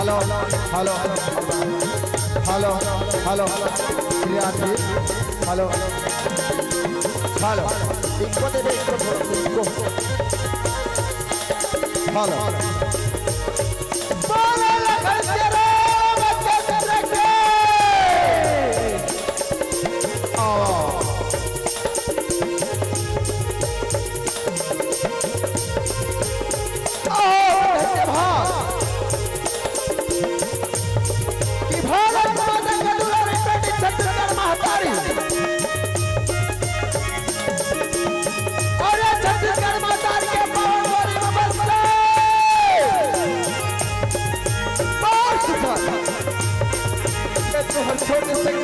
Hello hello hello hello श्रीयात्री hello hello इनको दे दे इनको हेलो बोले लखन तेरे बच्चे रखे आओ छोटे से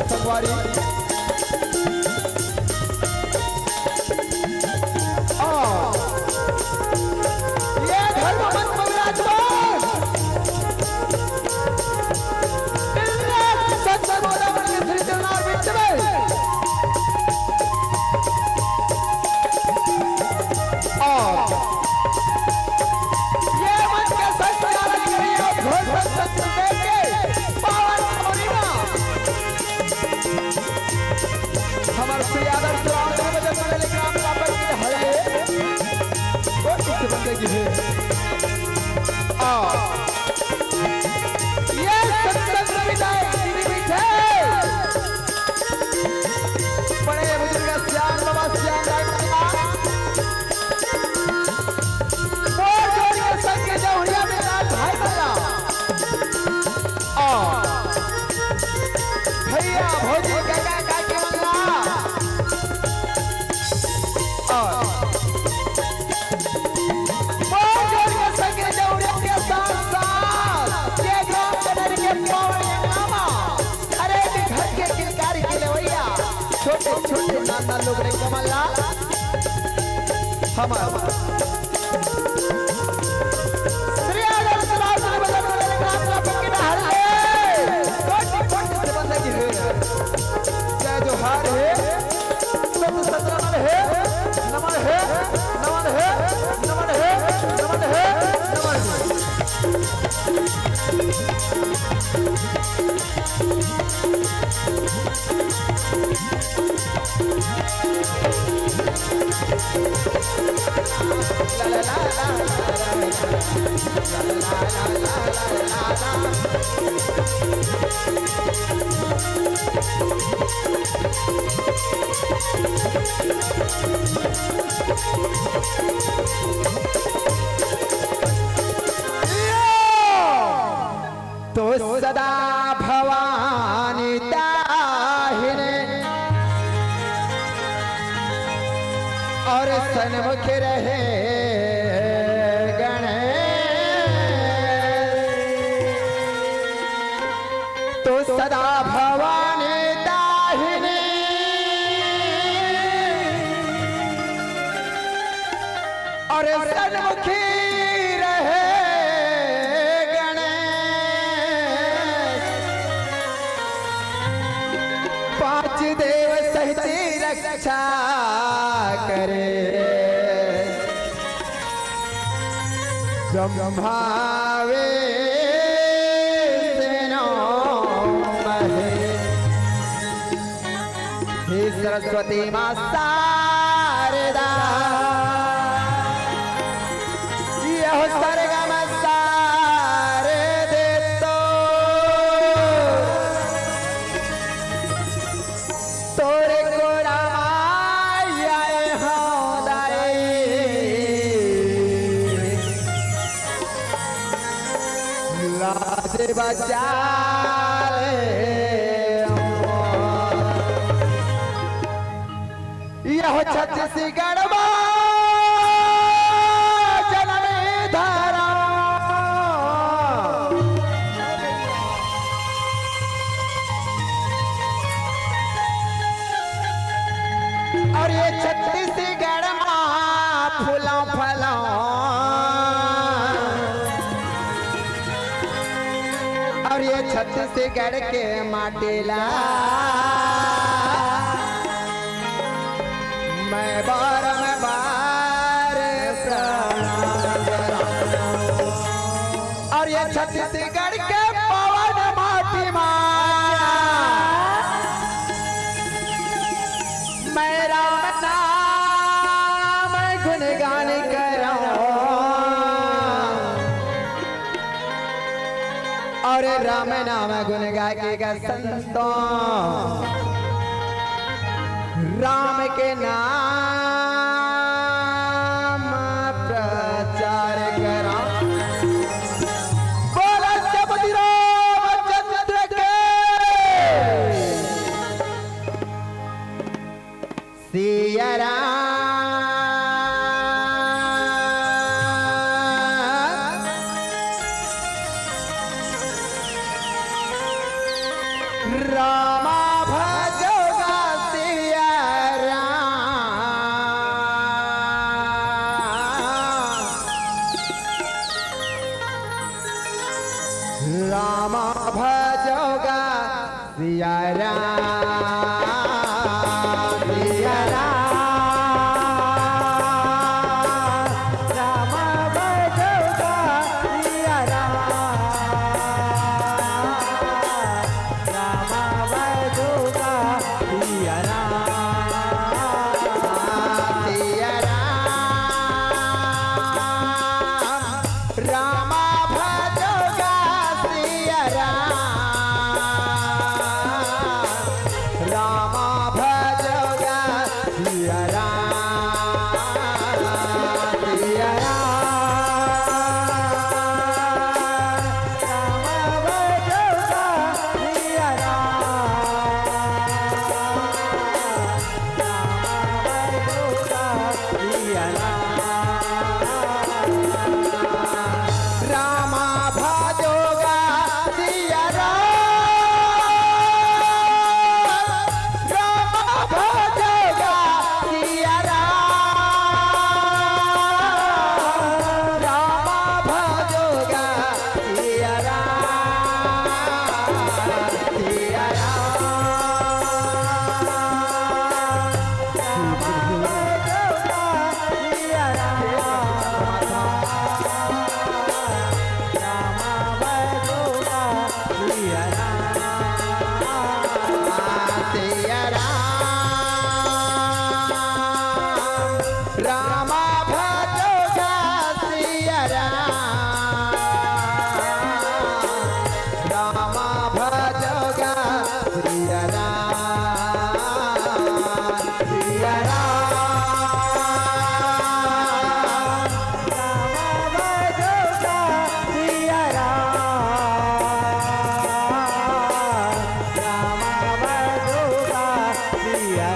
संगवारी ये धर्म मन विराजमान सत्संगोदा मंदिर श्री चरणार बीच में ये मन के संस्कार करिए घोष सत्संग के पावन पूर्णिमा हमारे श्री आदर्श राम के वजन में लेकिन आप लापर की हरे और किसी बंदे की है ये सत्संग विदाई की बीच है बड़े बुजुर्ग श्याम बाबा श्याम वो जोड़ी के संग के जौहरिया में रात भाई बना भैया भौजी काका काकी छोटे छोटे नाना लोग ने कमला हमारा श्री आदर्श राज ने बदल बदल ग्राम का पक्की हार है कोटि कोटि से बंदगी है क्या जो हार है सब सत्रमन है नमन है नमन है नमन है नमन है नमन है तो सदा भवानी ताहि और सन्मुख रहे गणेश तो सदा भवानी दाहिनी और सन्मुखी रहे गणेश पांच देव सहित रक्षा करे ब्रह्मावे हे सरस्वती मां शारदा यह सरगम शारदे तो तोरे को रामाया हो दाई लाज बचा यह छत्तीसगढ़ जनम धारा और ये छत्तीसगढ़ फूलों फलों और ये छत्तीसगढ़ के माटीला मैं बार और ये छत्तीसगढ़ के पवन माटी मैं राम नाम गुणगान करूं और राम नाम गुणगा के संतों राम के नाम प्रचार करा बोला जपति रामचंद्र के सिया रामा भजोगा सिया रामा भजोगा सिया सिया रामा भजोगा सिया रामा भजोगा सिया सिया रामा भजोगा रामा भजोगा सिया सिया रामा भजोगा सिया रामा भजोगा सिया रामा भजोगा सिया रामा भजोगा सिया रामा भजोगा सिया सिया रामा भजोगा सिया रामा भजोगा सिया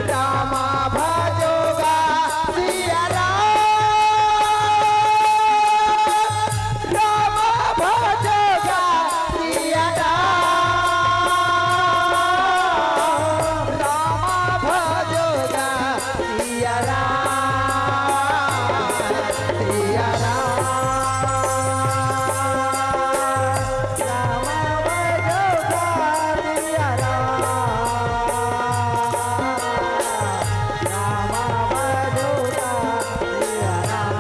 रामा भजोगा सिया राम, रामा भजोगा सिया राम, रामा भजोगा सिया राम, सिया राम, रामा भजोगा सिया राम, रामा भजोगा सिया राम,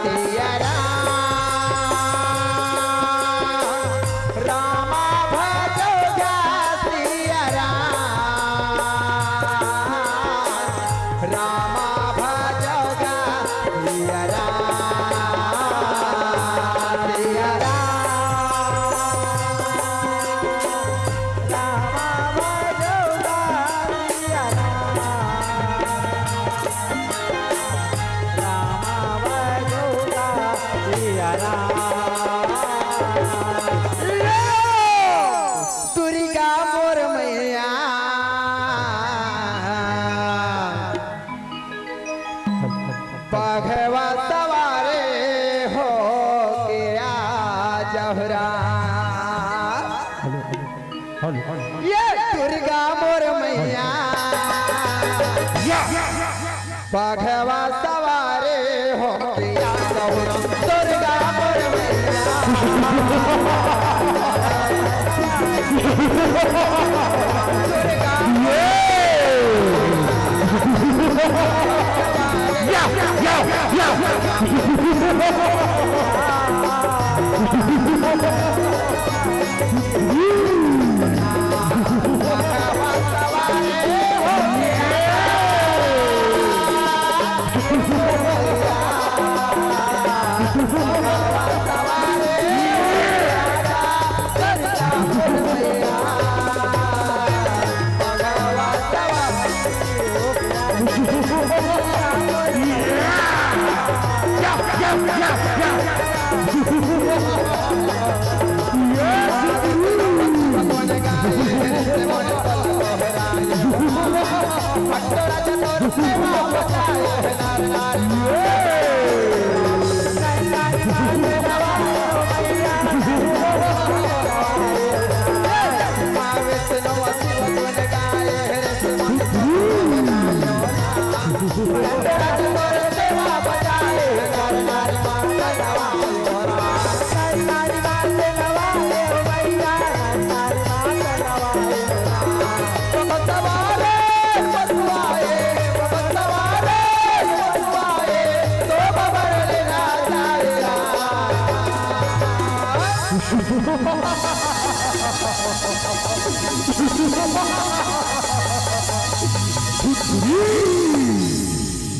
सिया राम, रामा भजोगा सिया राम, रामा भजोगा सिया राम, सिया राम, रामा भजोगा सिया राम, रामा भजोगा सिया राम। दुर्गा मोर मैया पघवा सवारे हो के आ जहरा, ये दुर्गा मोर मैया पघवा सवारे हो के आ जहरा, दुर्गा मोर मैया, दुर्गा पघवा सवारे हो के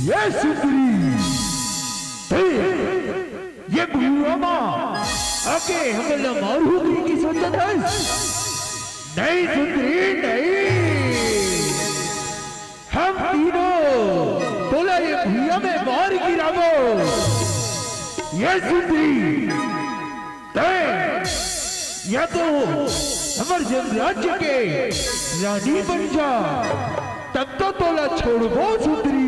ये सुंदरी, ये बुआ आके हमें मारू की सोचत है? नहीं सुंदरी नहीं, हम तीनों बोला ये भूया में मार गिरावो। ये सुंदरी या तो हमारे साम्राज्य के रानी बन जा, तब तो तोला छोड़बो सुंदरी।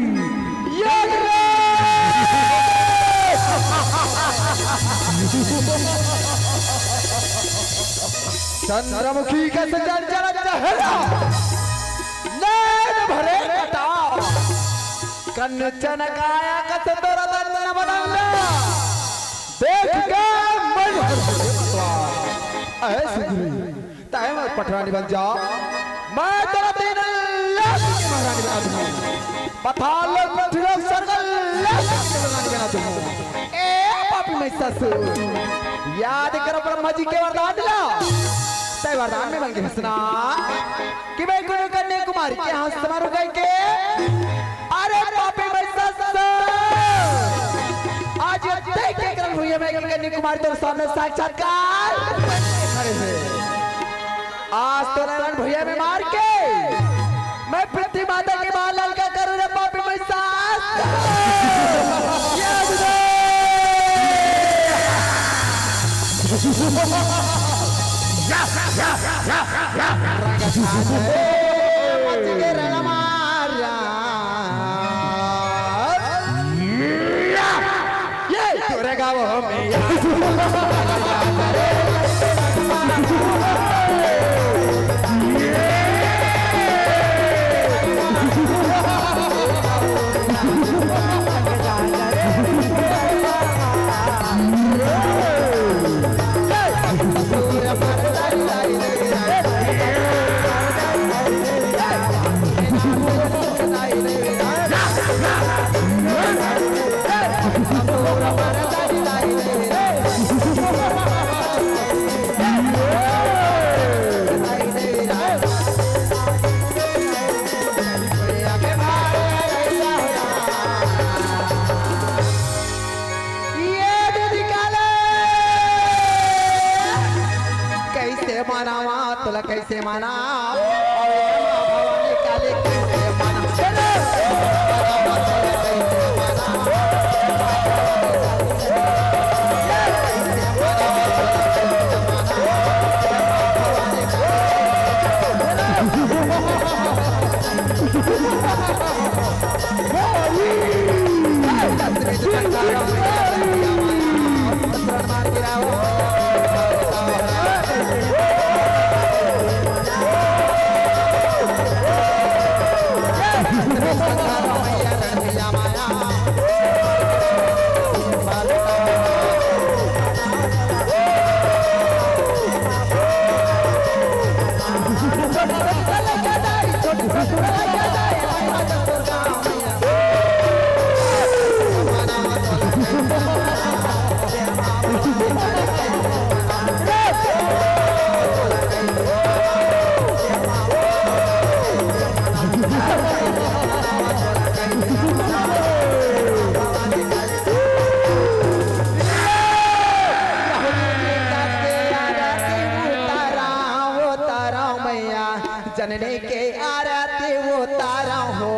चंद्रमुखी का सजन चरण चहरा, नैन भरे कटार, कंचन काया का तोरा दंडन बनंगा, देख के मन ऐ सुंदरी ताए मत पटरानी बन जा, मैं तेरा दिन लाख की महारानी बना दूंगा, पथाल पृथ्वी सर्कल लाख की महारानी बना दूंगा। ए पापी महिषासुर, याद करो ब्रह्मा जी के वरदान दिला, तय वरदान में मांगे हंसना कि मैं गुरु कन्या कुमारी के हाथ समारोह गए के। अरे पापी महिषासुर, आज देख के करन हुई है मैं कन्या कुमारी तेरे सामने साक्षात्कार खड़े हैं। आज तो नारायण भैया में मार के मैं पृथ्वी माता के बाल ललका करूं रे पापी महिषासुर। मच रण मारा ये तोरे गाँव में कैसे माना भवानी काले कैसे माना जनने के आरती उतारा हो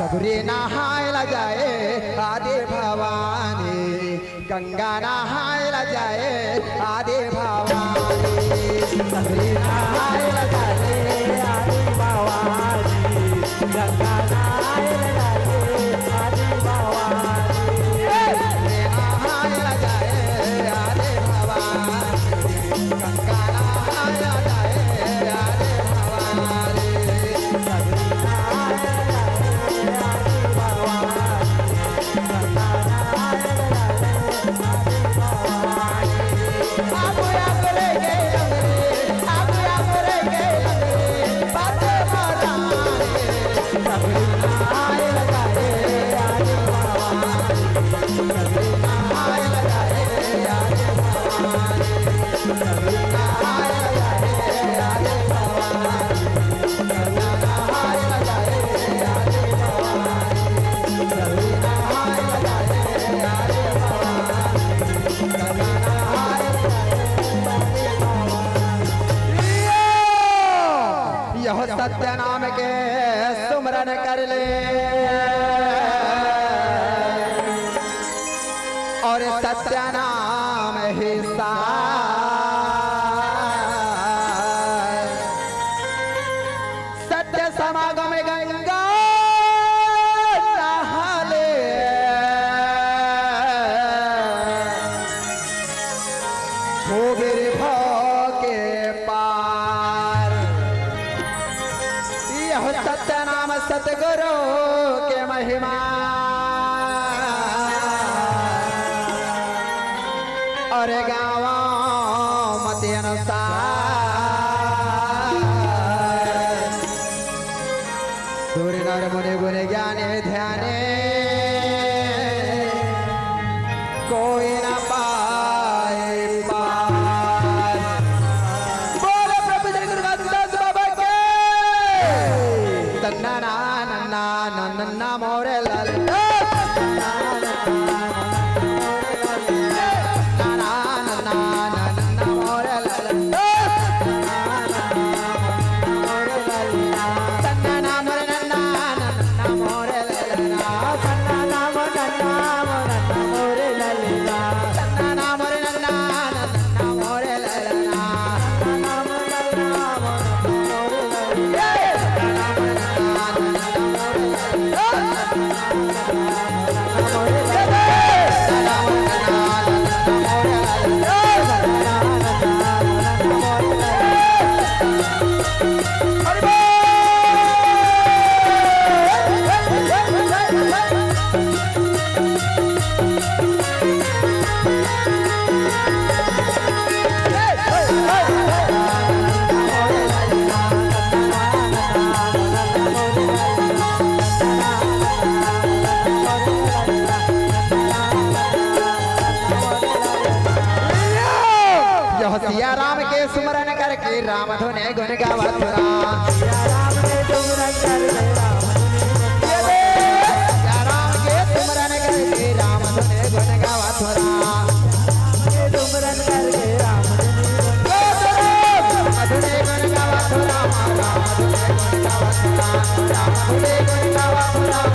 गंगा नहायला जाए आदि भवानी नहायला जाए आदि भवानी गंगा नहायला जाए आदि भवानी नहायला जाए आदि भवानी गंगा नहायला जाए आदि भवानी I और सत्य नाम ही सार। सत्य समागम गंगा नहाले छोबिर के पार। यह सत्य नाम सतगुरु के महिमा और गावा मत अनुसार। सूर्य नर मुनि गुण ज्ञाने ध्याने कोई न पाए पार। बोले प्रभु श्री गुरु रविदास बाबा के तन्ना ना नन्ना नन्ना मोरे लाल सिया राम के सुमरन करके राम धुने गुण गावत राम के सुमरन करके राम के सुमरन करके राम धुने गुण गावत राम के सुमरन करके राम धुने गुण गावत राम राम धुने गुण गावत राम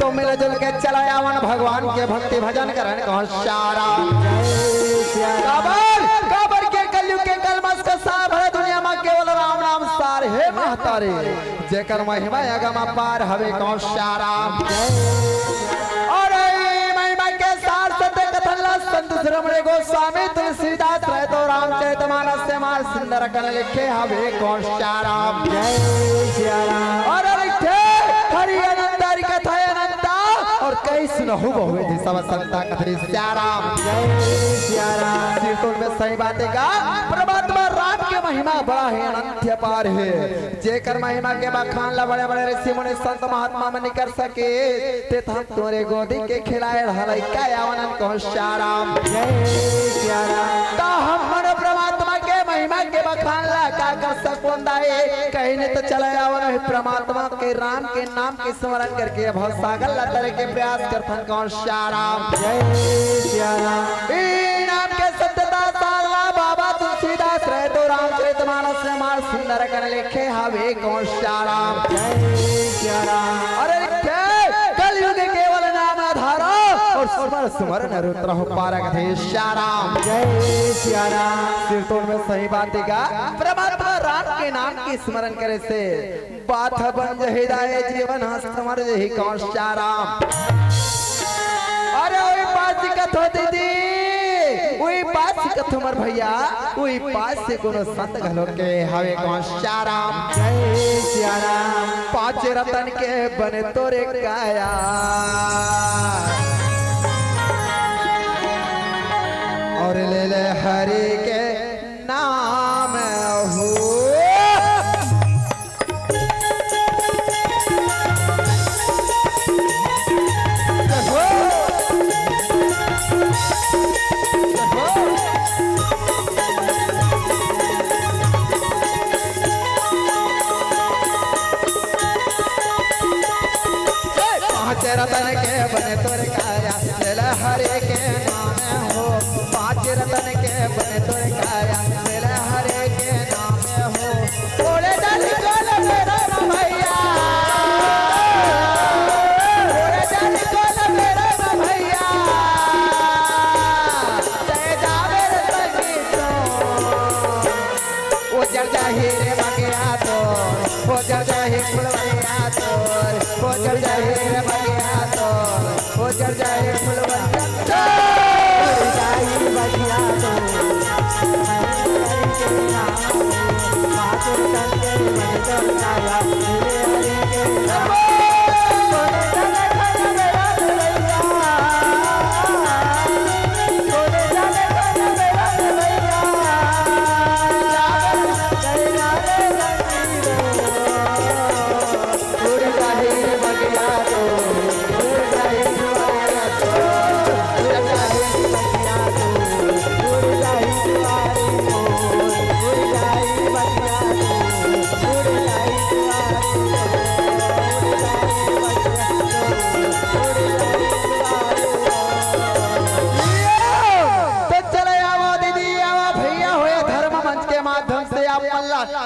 तो मिले जुल के चलाया वन भगवान के भक्ति भजन करन कहो सारा काबर के कलयुग के कलमस का सार भरे दुनिया में केवल राम नाम सार हे महतारे जेकर महिमा अगम पार हवे कहो सारा। और महिमा के सार सत्य कथन ला संत श्रमणे गोस्वामी तुलसीदास रहे तो रामचरितमानस से मार सुंदर कर लिखे हवे कहो सारा। और लिखे हरि अनंत हरि कथा अनंता और कई सुनहु बहु थी सब संता कथरी श्याराम जय श्याराम। कीर्तन में सही बातें का परमात्मा राम के महिमा बड़ा है अनंत पार है जेकर महिमा के बखान ला बड़े बड़े ऋषि मुनि संत महात्मा मन कर सके ते हम तोरे गोदी के खिलाए रहलै का यावनन कहो श्याराम जय श्याराम। ता हम मन परमात्मा के महिमा के बखान ला का कर सकोंदाए कहने तो चला यावन परमात्मा के राम के नाम के स्मरण करके भव सागर ला तरह के प्रयास करथन कहो श्याराम जय श्याराम। ई नाम के सत्यता साला बाबा तुलसीदास रहे तो रामचरितमानस से मार सुंदर कर लिखे हवे कहो श्याराम जय श्याराम। अरे कलयुग केवल नाम आधारा और सुमर सुमर रुद्र हो पारगधेश्या राम। जय सिया राम। सिर तोड़ में सही बात देगा परमात्मा राम के नाम की स्मरण करे से बात बन हृदय जीवन हस्तमर जही कौशा राम। अरे वही बात दिक्कत हो दीदी वही बात दिक्कत हमर भैया वही बात से कोनो संत घलो के हवे कौशा राम। जय सिया राम। पांच रतन के बने तोरे काया और ले ले हरि के नाम हो। पांच रतन के बने तोरे काया ले ले हरि के नाम हो। पांच रतन के बने तोरे काया ले ले हरि के नाम हो। ओले डाली कोल मेरा भैया ओले डाली कोल मेरा भैया जय जावे संगीत ओ जल जाही रे बगिया तो ओ जल जाही फुलवरिया तो ओ जल जाही रे बगिया तो ओ जल जाही फुलवरिया तो जाई बगिया तो हरि के नाम पाँच रतन के बने तोरे काया ले हरि के नाम।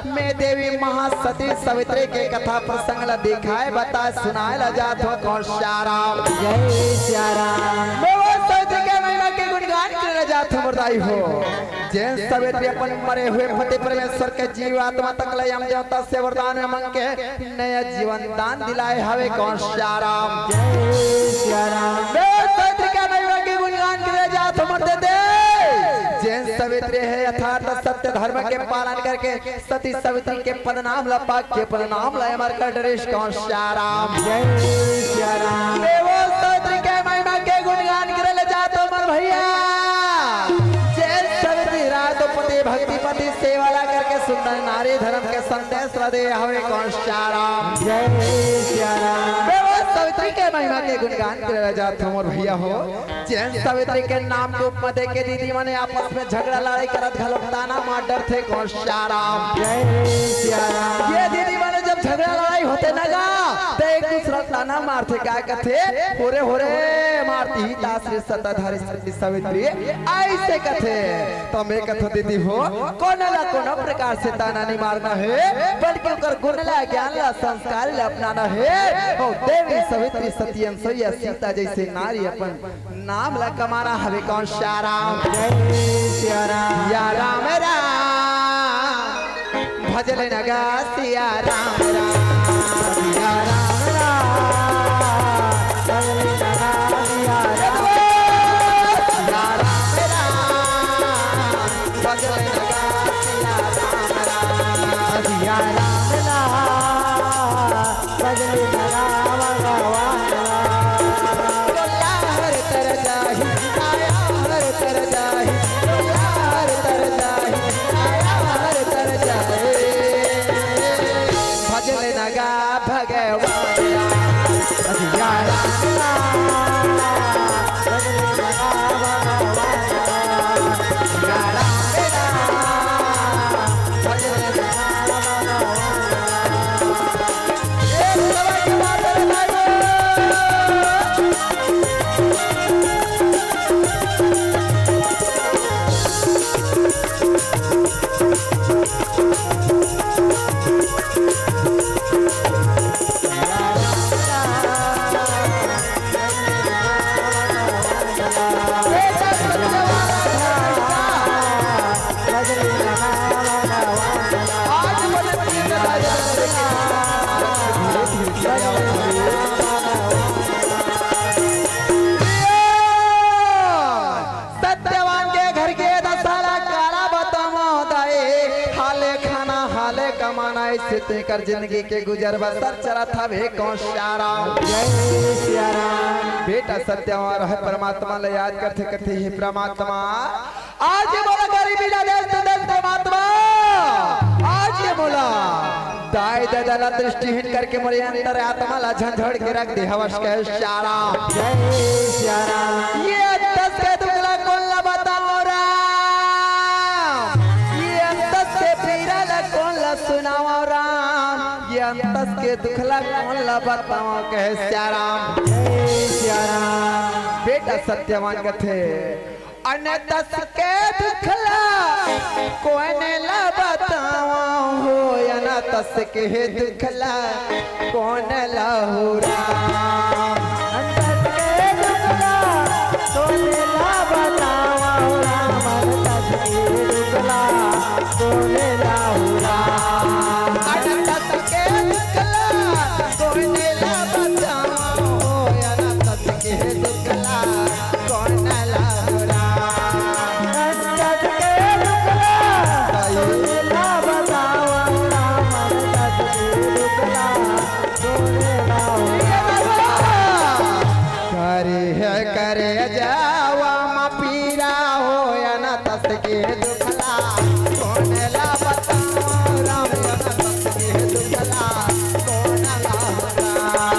में देवी महासती सवित्री के कथा प्रसंग ला दिखाए बता सुनाए ला जात हो कौशा राम। जय सिया राम। सवित्री के महिमा के गुणगान करे जात हो बधाई हो। जैन सवित्री अपन मरे हुए पति परमेश्वर के जीवात्मा तक ले हम देवता से वरदान मांग के नया जीवन दान दिलाए हवे कौशा राम। जय सिया राम। सवित्री के महिमा के गुणगान करे जात हो मर्दे दे जैन सवित्री है यथार्थ सत्य धर्म के पालन करके सती सवित्री के पद नाम ला पाक के पद नाम ला अमर कर डरेश कौशा राम। जय सिया राम। देवो सवित्री के महिमा के गुणगान करे ले जातो मर भैया जैन सवित्री रात पति भक्ति पति सेवा ला करके सुंदर नारी धर्म के संदेश ला दे हवे कौशा राम। जय सिया राम। देवो सवित्री के महिमा के गुणगान करे ले जातो मर भैया हो। जैन सवित्री के नाम के उपमा दे के दीदी मने आपस में झगड़ा लड़ाई करत घलो ताना मार डर थे कौशा राम। जय सिया राम। ये दीदी मने जब झगड़ा लड़ाई होते नगा तो एक दूसरा ताना मारते क्या कथे होरे होरे मारती ही दासरी सताधारी सती सवित्री ऐसे कथे तो मैं कथो दीदी हो कोनला कोनो प्रकार से ताना नहीं मारना है बल्कि उकर गुणला ज्ञान ला संस्कार ला अपनाना है। ओ देवी सवित्री सती अनसुईया सीता जैसे नारी अपन नाम ला कमाना हवे कौशा राम। जय सिया राम। या राम राम भजल नगा सिया राम राम या राम सत्यवान के घर के दसाला काला बताओ दाए हाले खाना हाले कमाना ऐसे ते कर जिंदगी के गुजर बसर चला था वे कौन शारा बेटा सत्यवान है परमात्मा ले याद करते करते ही परमात्मा आज ये बोला गरीबी ना दे परमात्मा आज ये बोला दाई दादा दृष्टिहीन करके मोरे अंदर आत्मा ला झंझोड़ के रख दे हवस के शारा ये दस के दुगला कौन ला बताओ राम ये अंतस के पीरा ला कौन ला सुनाओ राम ये अंतस के दुखला कौन ला बताओ कहे श्याराम बेटा सत्यवान कथे अनतस के दुखला कौन ला बताओ हो अनतस के दुखला कौन ला हो राम करे जावा मपीरा हो या ना तस के दुखला कौन ला बताओ राम या ना तस के दुखला कौन ला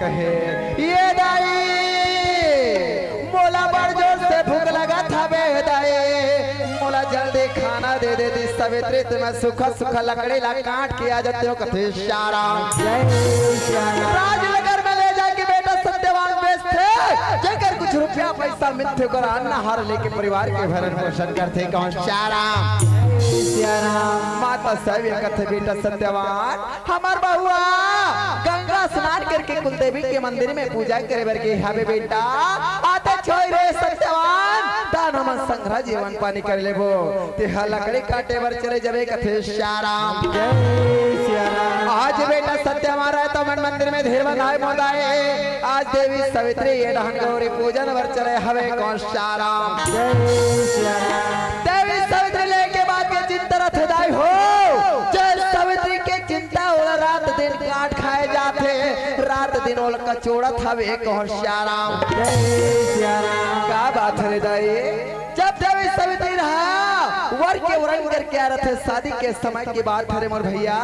कहे ये दाई मोला बड़ जोर से भूख लगा था बे दाई मोला जल्दी खाना दे दे दी सवित्री तुम्हें सुखा सुखा लकड़ी ला काट के आ जाते हो कथे शारा राजनगर में ले जाके बेटा सत्यवान बेचते जेकर कुछ रुपया पैसा मिलते कर अन्ना हार लेके परिवार के भरण पोषण करते कौन शारा माता सभी कथे बेटा सत्यवान हमार बहुआ गंगा स्नान करके कुलदेवी के मंदिर में पूजा करे बर के हवे बेटा आते छोई रे सत्यवान दान हम संग्रह जीवन पानी कर लेबो ते लकड़ी काटे बर चले जबे कथे श्याराम आज बेटा सत्यवान रहे तो मन मंदिर में धीर बंधाए मोदाए आज देवी सवित्री ये डहन गौरी पूजन बर चले हवे कौन श्याराम देवी सवित्री लेके बाद के चिंता रथ दाई हो जय सवित्री के चिंता होला रात दिन काट खाए जाते रात दिन ओल कचोड़ा था वे कौन श्याराम क्या बात है दाई जब देवी सवित्री रहा वर के वरण करके आ रहे थे शादी के समय की बात है मोर भैया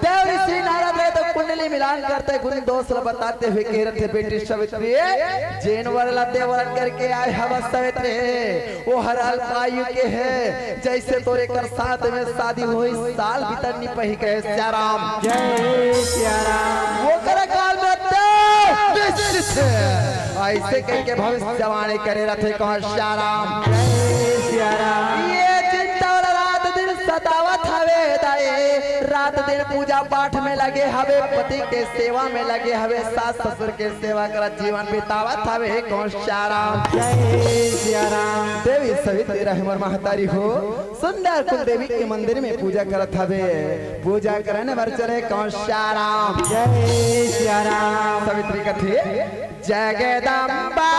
देवी श्री नारद रहे तो कुंडली मिलान करते गुण दोष बताते हुए कह रहे थे बेटी सवित्री जैन वर लाते वरण करके आए हवा सवित्री वो हर अल्पायु के है जैसे तोरे कर साथ में शादी हुई साल भीतर नहीं पही कहे श्याराम जय श्याराम वो कर काल में ऐसे कह के भविष्यवाणी करे रहे कौन श्याराम जय श्याराम ये चिंता रात दिन सतावत हवे दाए रात दिन पूजा पाठ में लगे हवे, पति के सेवा में लगे हवे, सास ससुर के सेवा करत जीवन बितावत हवे कौन श्याराम। जय सिया राम। देवी सवित्री रहमर महतारी हो सुंदर कुल देवी के मंदिर में पूजा करत हवे, पूजा करने बर चले कौन श्याराम। जय सिया राम। सवित्री कथे जगदम्बा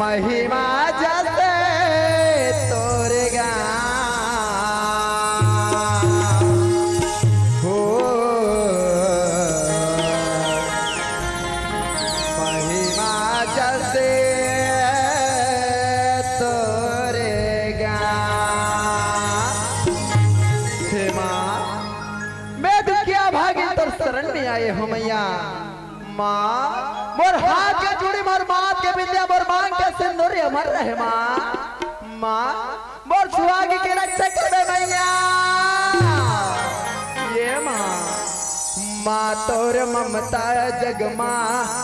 महिमा जैसे तोरे हो, महिमा जैसे तोरे हे माँ मैं दुखिया भागी तोर शरण में आए हो मैया। माँ मोर हाथ के जुड़ी मोर मात के विद्या मोर मांग के सिंदूर अमर रहे माँ। माँ मोर सुहाग के रक्षा करे मैया। ये माँ तोर ममता जग माँ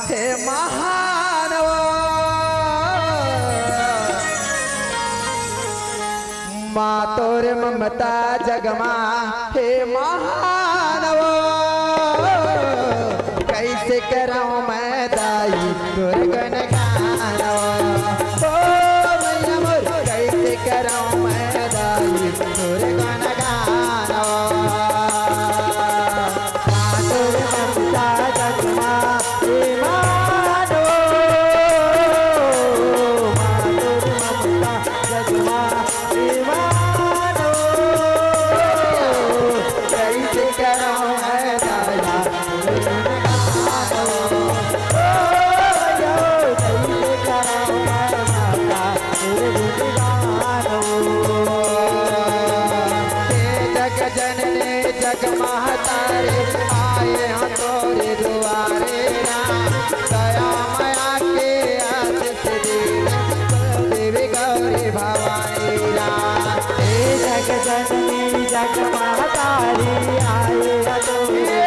हे महान माँ तोर ममता जग माँ हे महान कैसे कराऊं मैं दाई तोर गुणगान ओ मैया मोर कैसे कराऊं मैं दाई तोर गुणगान। माँ तोर ममता जग माँ हे महान माँ तोर ममता जग माँ हे महान कैसे कराऊं मैं दाई जग महतारे आए हैं तोरे दुआरे दया माया के आशीष दे देवी गौरी भवानी जग जननी जग महतारी आए तोरे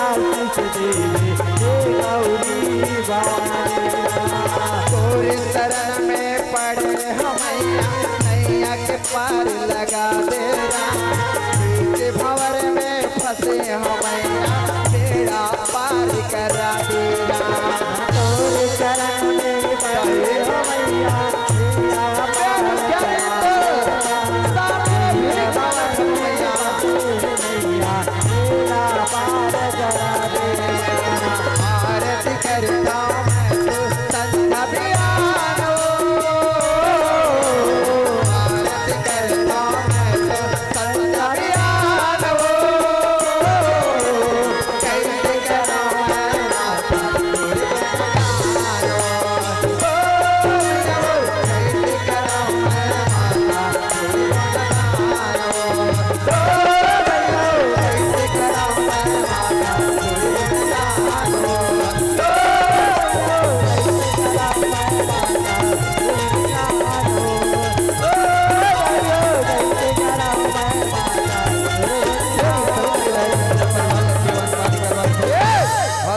आशीष देवी गौरी भवानी। तोरे शरण में पड़े हमैया नैया के पार लगा देना, भंवर में फंसे हमैया तेरा पार करा देना। तोरे शरण में पड़े हमैया आरती करता मैं तो संध्या बियानो, आरती करता मैं तो संध्या बियानो, कैसे कराऊं मैं माता तोरे गुणगानो, कैसे कराऊं मैं माता तोरे गुणगानो, कैसे कराऊं मैं माता तोरे गुणगानो।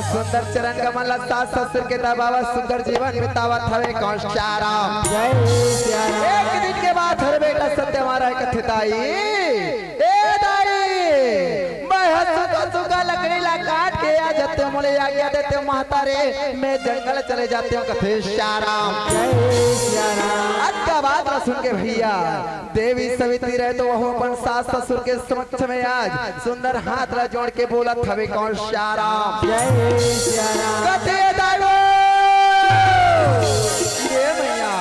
सुंदर चरण कमल सास ससुर के दबावा सुंदर जीवन बितावत हवे कौन श्याराम। जय सिया राम। एक दिन के बाद हर बेटा सत्य हमारा कथिताई ए दाई मैं सुगा लकड़ी ला काट के आ जाते हो मोले आज्ञा देते हो महतारे मैं जंगल चले जाते हो कथे श्याराम। जय सिया राम। आज का बात ना सुन के भैया देवी सवित्री रहे तो वह अपन सास ससुर के समक्ष में आज सुंदर हाथ ला जोड़ के बोलत हवे कौन श्याराम। जय सिया राम। कथे दाई ये मैया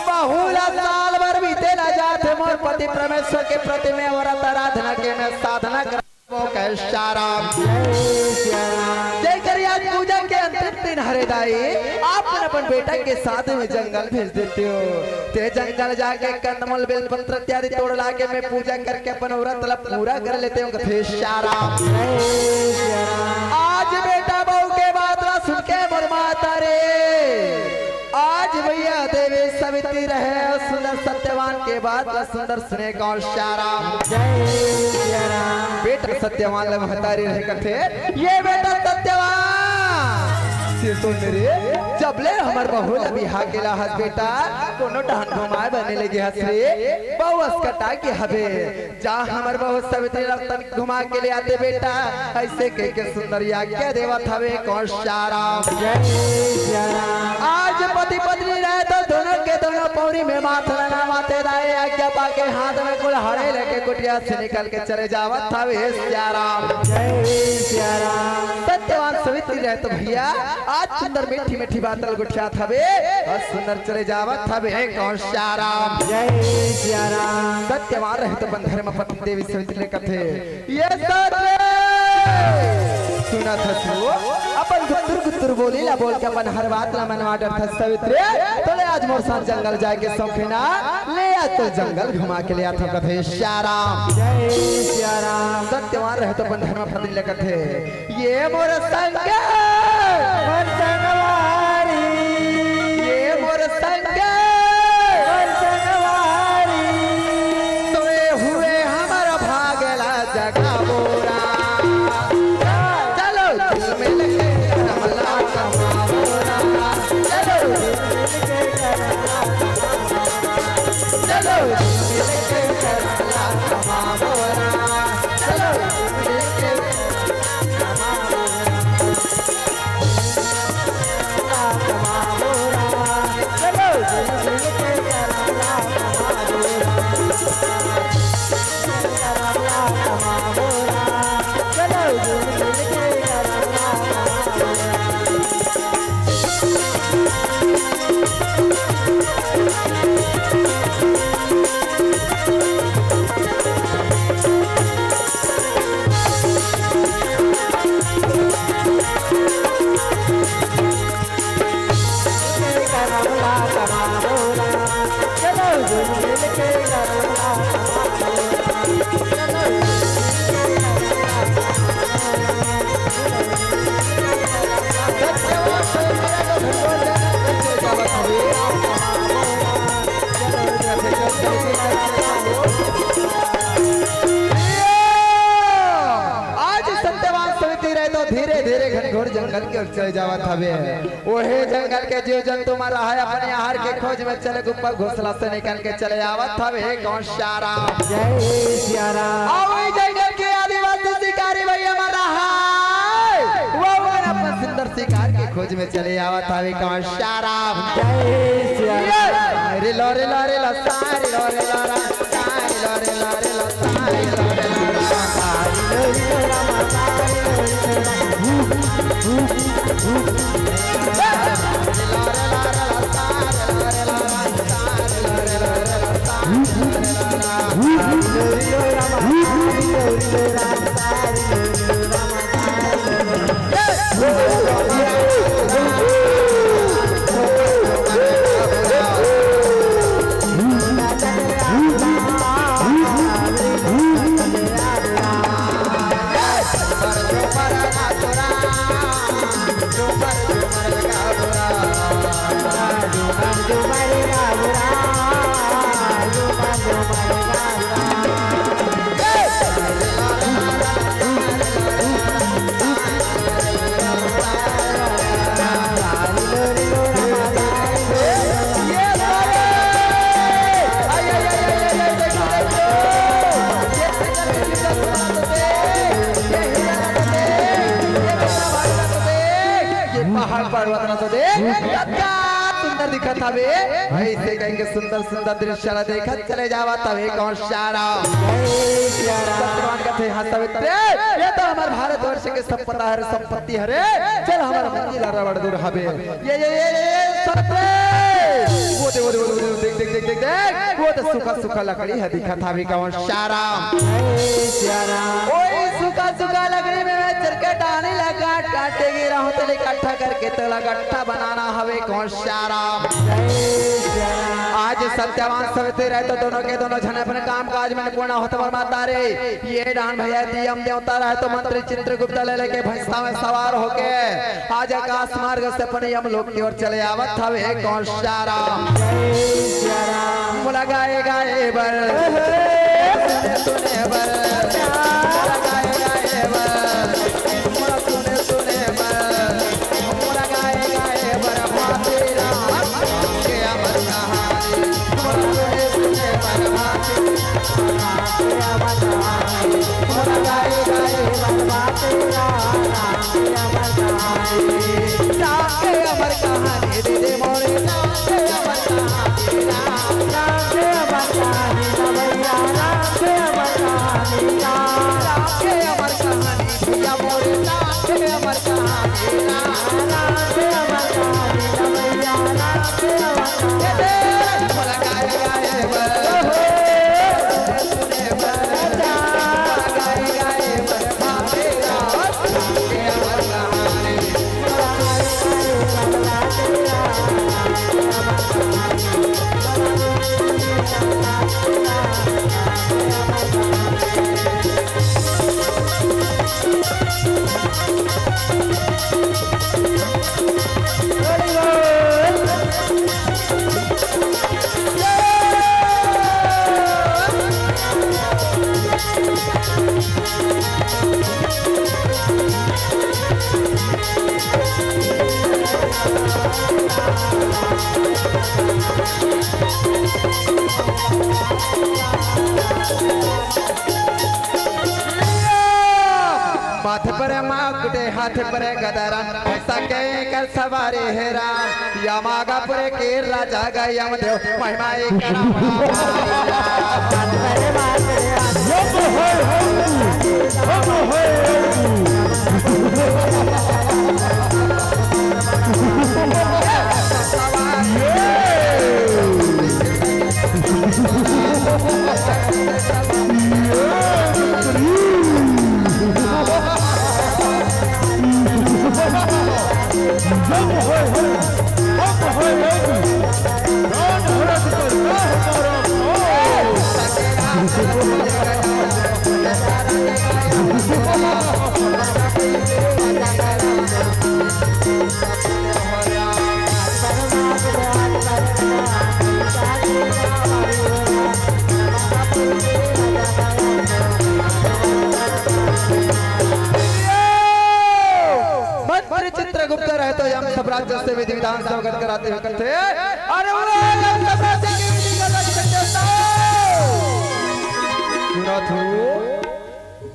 बहुला साल भर बीते ना जाते मोर पति पति परमेश्वर के प्रति में व्रत आराधना के मैं साधना कर शाराम जय करिए। आज पूजा के अंतिम दिन हरिदाई आप अपन बेटा के साथ में जंगल भेज देते हो। ते जंगल जाके कंदमूल बेल पत्र इत्यादि तोड़ ला के मैं पूजा करके अपन व्रत पूरा कर लेते हूँ। आज बेटा बहू के बात सुन के मुरमाता रे। आज भैया देवी सवित्री रहे और सुंदर सत्यवान के बाद सुंदर सुने कौन शाराम बेटा सत्यवान महतारी रहे कथे ये बेटा सत्यवान तो मेरे जबले हमर बहू बिहा के लाहत बेटा कोनो टहन घुमाए बने लगे हसरे बहु अस्कटा के हबे जा हमर बहू सवित्री रतन घुमा के ले आते बेटा ऐसे कह के सुंदर आज्ञा देवत हवे कौन शाराम। आज पति पत्नी रहे तो दोनों के दोनों पौड़ी में माथ लगा माते दाए आज्ञा पाके हाथ में कुल हरे लेके कुटिया से निकल के चले जावत हवे श्याराम। सत्यवान सवित्री रहे तो भैया आज सुंदर मीठी मीठी बातल गुठिया थवे और सुंदर चले जावत थवे कौन श्याराम। सत्यवान रहे तो बंधर में पत्नी देवी सवित्री ने कथे ये सुना था अपन गुत्तुर गुत्तुर बोली ला बोल के अपन हर बात ला मनवा डर था सवित्री तो ले आज मोर साथ जंगल जाके सौखिना ले आज तो जंगल घुमा के ले आता कथे श्याराम। सत्यवान रहे तो बंधर में पत्नी ने कथे ये मोर संग ये मोर संग तोए हुए हमारा भागला जगा बोरा चलो दिल में लगे कमला कमा बोरा चलो चलो दिल में लगे कमला कमा बोरा चलो जंगल के चले जावत हवे ओहे जंगल के जीव जंतु मारा है अपने आहार के खोज में चले ऊपर घोंसला से निकल के चले आवत हवे कौन श्याराम। जय श्याराम। ओए जंगल के आदिवासी शिकारी भैया मारा है वो अपन सुंदर शिकार के खोज में चले आवत हवे कौन श्याराम। जय श्याराम। रे लो रे लो रे लो सारे लो रे लो रा सारे लो रे लो रे लो सारे लो रे लो रा सारे लो रे लो रा सारे सुंदर दिखत हवे ऐसे कहेंगे सुंदर सुंदर दृश्य देखत चले जावा तवे कौन श्याराम। सत्यवान कहते हाँ सवित्री ये तो हमारे भारतवर्ष के संपदा है संपत्ति है चल हमारा मंजिल रबड़ दूर हवे ये सवित्री देख देख देख देख देख वो तो सूखा सूखा लकड़ी है दिखा था भी कौन शाराम जय सिया राम ओए सूखा सूखा लकड़ी में मैं चल के डाने लगा काटेगी रहूं तो इकट्ठा करके तो गट्ठा बनाना हवे कौन शाराम जय सिया राम आज सत्यवान सविते रहे तो दोनों के दोनों जन अपने काम काज में पूर्ण होते माता रे ये डान भैया दियम देवता रहे तो मंत्री चित्रगुप्त ले लेके भैंसा में सवार होके आज आकाश मार्ग से अपने हम लोग की ओर चले आवत हवे कौन शाराम जय सिया राम बोला गाए गाए बर सुने सुने बर बोला गाए गाए बर बोला सुने सुने बर बोला गाए गाए बर भाते राम के अमर कहानी बोला सुने सुने बर भाते बोला गाए गाए बर भाते राम के अमर कहानी दीदी मोरे राम के अमर कहानी राम के अमर कहानी भैया राम के अमर कहानी राम के अमर कहानी भैया मोरे राम के अमर कहानी राम के अमर कहानी भैया राम के अमर कहानी बोला गाए गाए बर सुने बर बोला गाए गाए बर भाते राम के अमर कहानी माथे पर माकुटे हाथ पर गदरा ऐसा कहे कर सवारे हेरा यमागा पुरे के राजा गए यमदेव महिमा एक चित्रगुप्त रहे तो हम सब राज्य से विधि विधान से अवगत कराते हुए करते अरे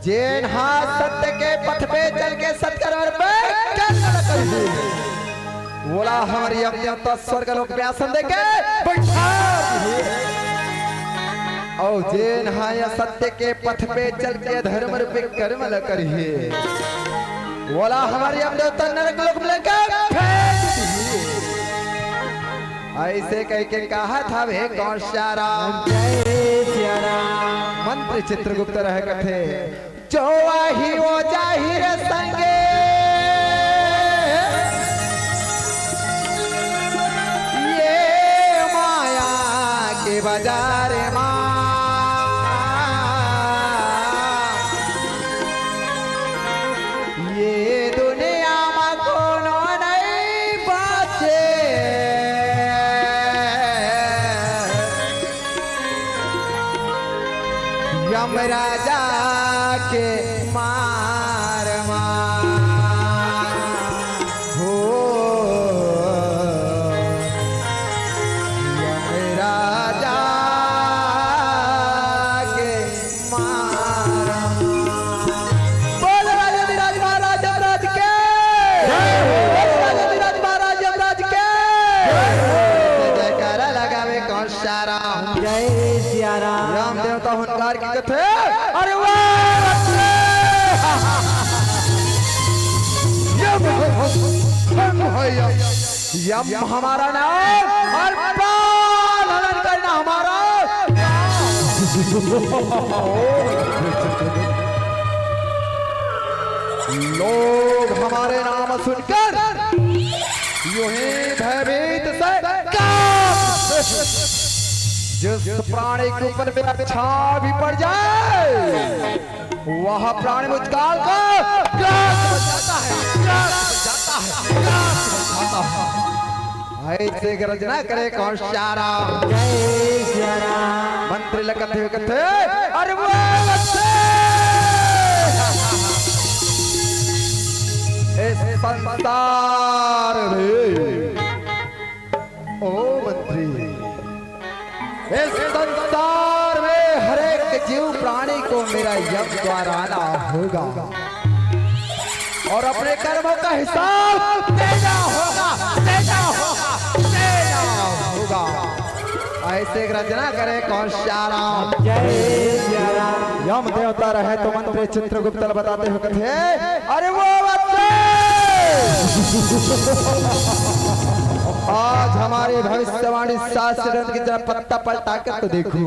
जैन हाथ सत्य के पथ पे चल के सत्कर्म पे बोला हमारी अपने तो स्वर्ग लोक में आसन देके बैठा और जैन हाया सत्य के पथ पे चल के धर्म पे कर्म ल करिए बोला हमारी अब देवता नरक लोक में लेकर ऐसे कह के कहा था वे कौन शाराम जय सिया राम मंत्री चित्रगुप्त रह कथे जो आही वो जाहिर संगे ये माया के बाजार माँ ये दुनिया में कोनो नहीं बाचे यमराजा के मार हो यमराजा के मार बोल राजाधिराज महाराज यमराज के बोल राजाधिराज महाराज यमराज के जयकारा लगावे कौन शाराम जय सिया राम राम देवता हुनकार की कथे अरे वाह यम हमारा नाम और हमारा लोग हमारे नाम सुनकर यूं ही भयभीत से जिस प्राणी के ऊपर मेरा छाव भी पड़ जाए वह प्राणी मुझकाल को ग्रास बन जाता है, ग्रास बन जाता है, ग्रास बन जाता है। ऐसे गर्जना करे कौन शारा जय सिया राम मंत्री लगते हुए कहते अरे वो इस संसार में ओ मंत्री इस संसार में हर एक जीव प्राणी को मेरा यज्ञ द्वारा आना होगा और अपने कर्मों का हिसाब देना होगा, देना होगा, देना होगा। ऐसे रचना करे कौन शारा जय सिया राम यम देवता रहे तो मंत्री चित्रगुप्त बताते हुए कहते अरे वो बच्चे आज हमारे भविष्यवाणी शास्त्र की तरफ पत्ता पलटा कर तो देखो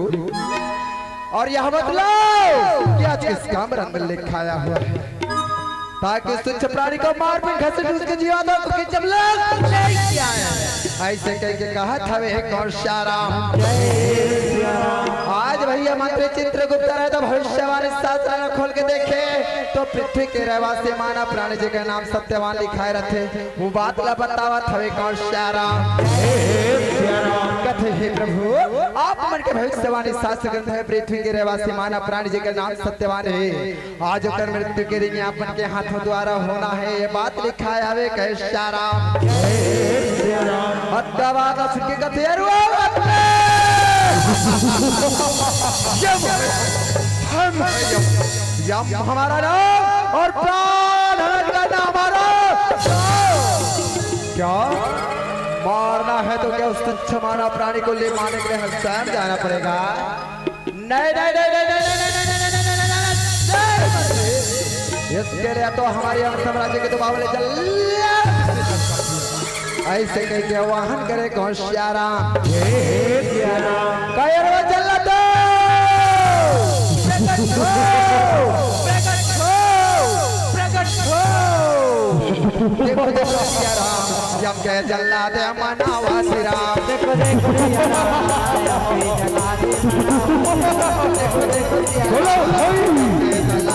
और यह बदलाव कि आज किस काम रंग में लिखाया हुआ है ताकि तुच्छ प्राणी को मार पीट घसीट उसके जीवात्मा को जब लोग लेके आए ऐसे कह के कहा था वे कौन शारा आज भैया मंत्री चित्रगुप्त रहे तो भविष्यवाणी शास्त्र न खोल के देखे तो पृथ्वी के रहवासी मानव प्राणी जी का नाम सत्यवान लिखाए रहते वो बात ला बतावा था वे कौन शारा कथे हे प्रभु आप मन के भविष्यवाणी शास्त्र ग्रंथ है पृथ्वी के रहवासी मानव प्राणी जी का नाम सत्यवान है आज कर मृत्यु के दिन अपन के हाथों द्वारा होना है ये बात लिखा है वे कहे शारा बात सुन के कथे यम हमारा नाम और प्राण करना हमारा क्या मारना है तो क्या उस तुच्छ मानव प्राणी को ले मारने के लिए हमें स्वयं जाना पड़ेगा नहीं नहीं नहीं नहीं इसके लिए तो हमारी साम्राज्य के तो बावले चल ऐसे कह के वाहन करे कौन श्यारा चल देखो देखो जब के जल्ला दे मनावा श्री राम देखो देखो सिया राम देखो देखो सिया राम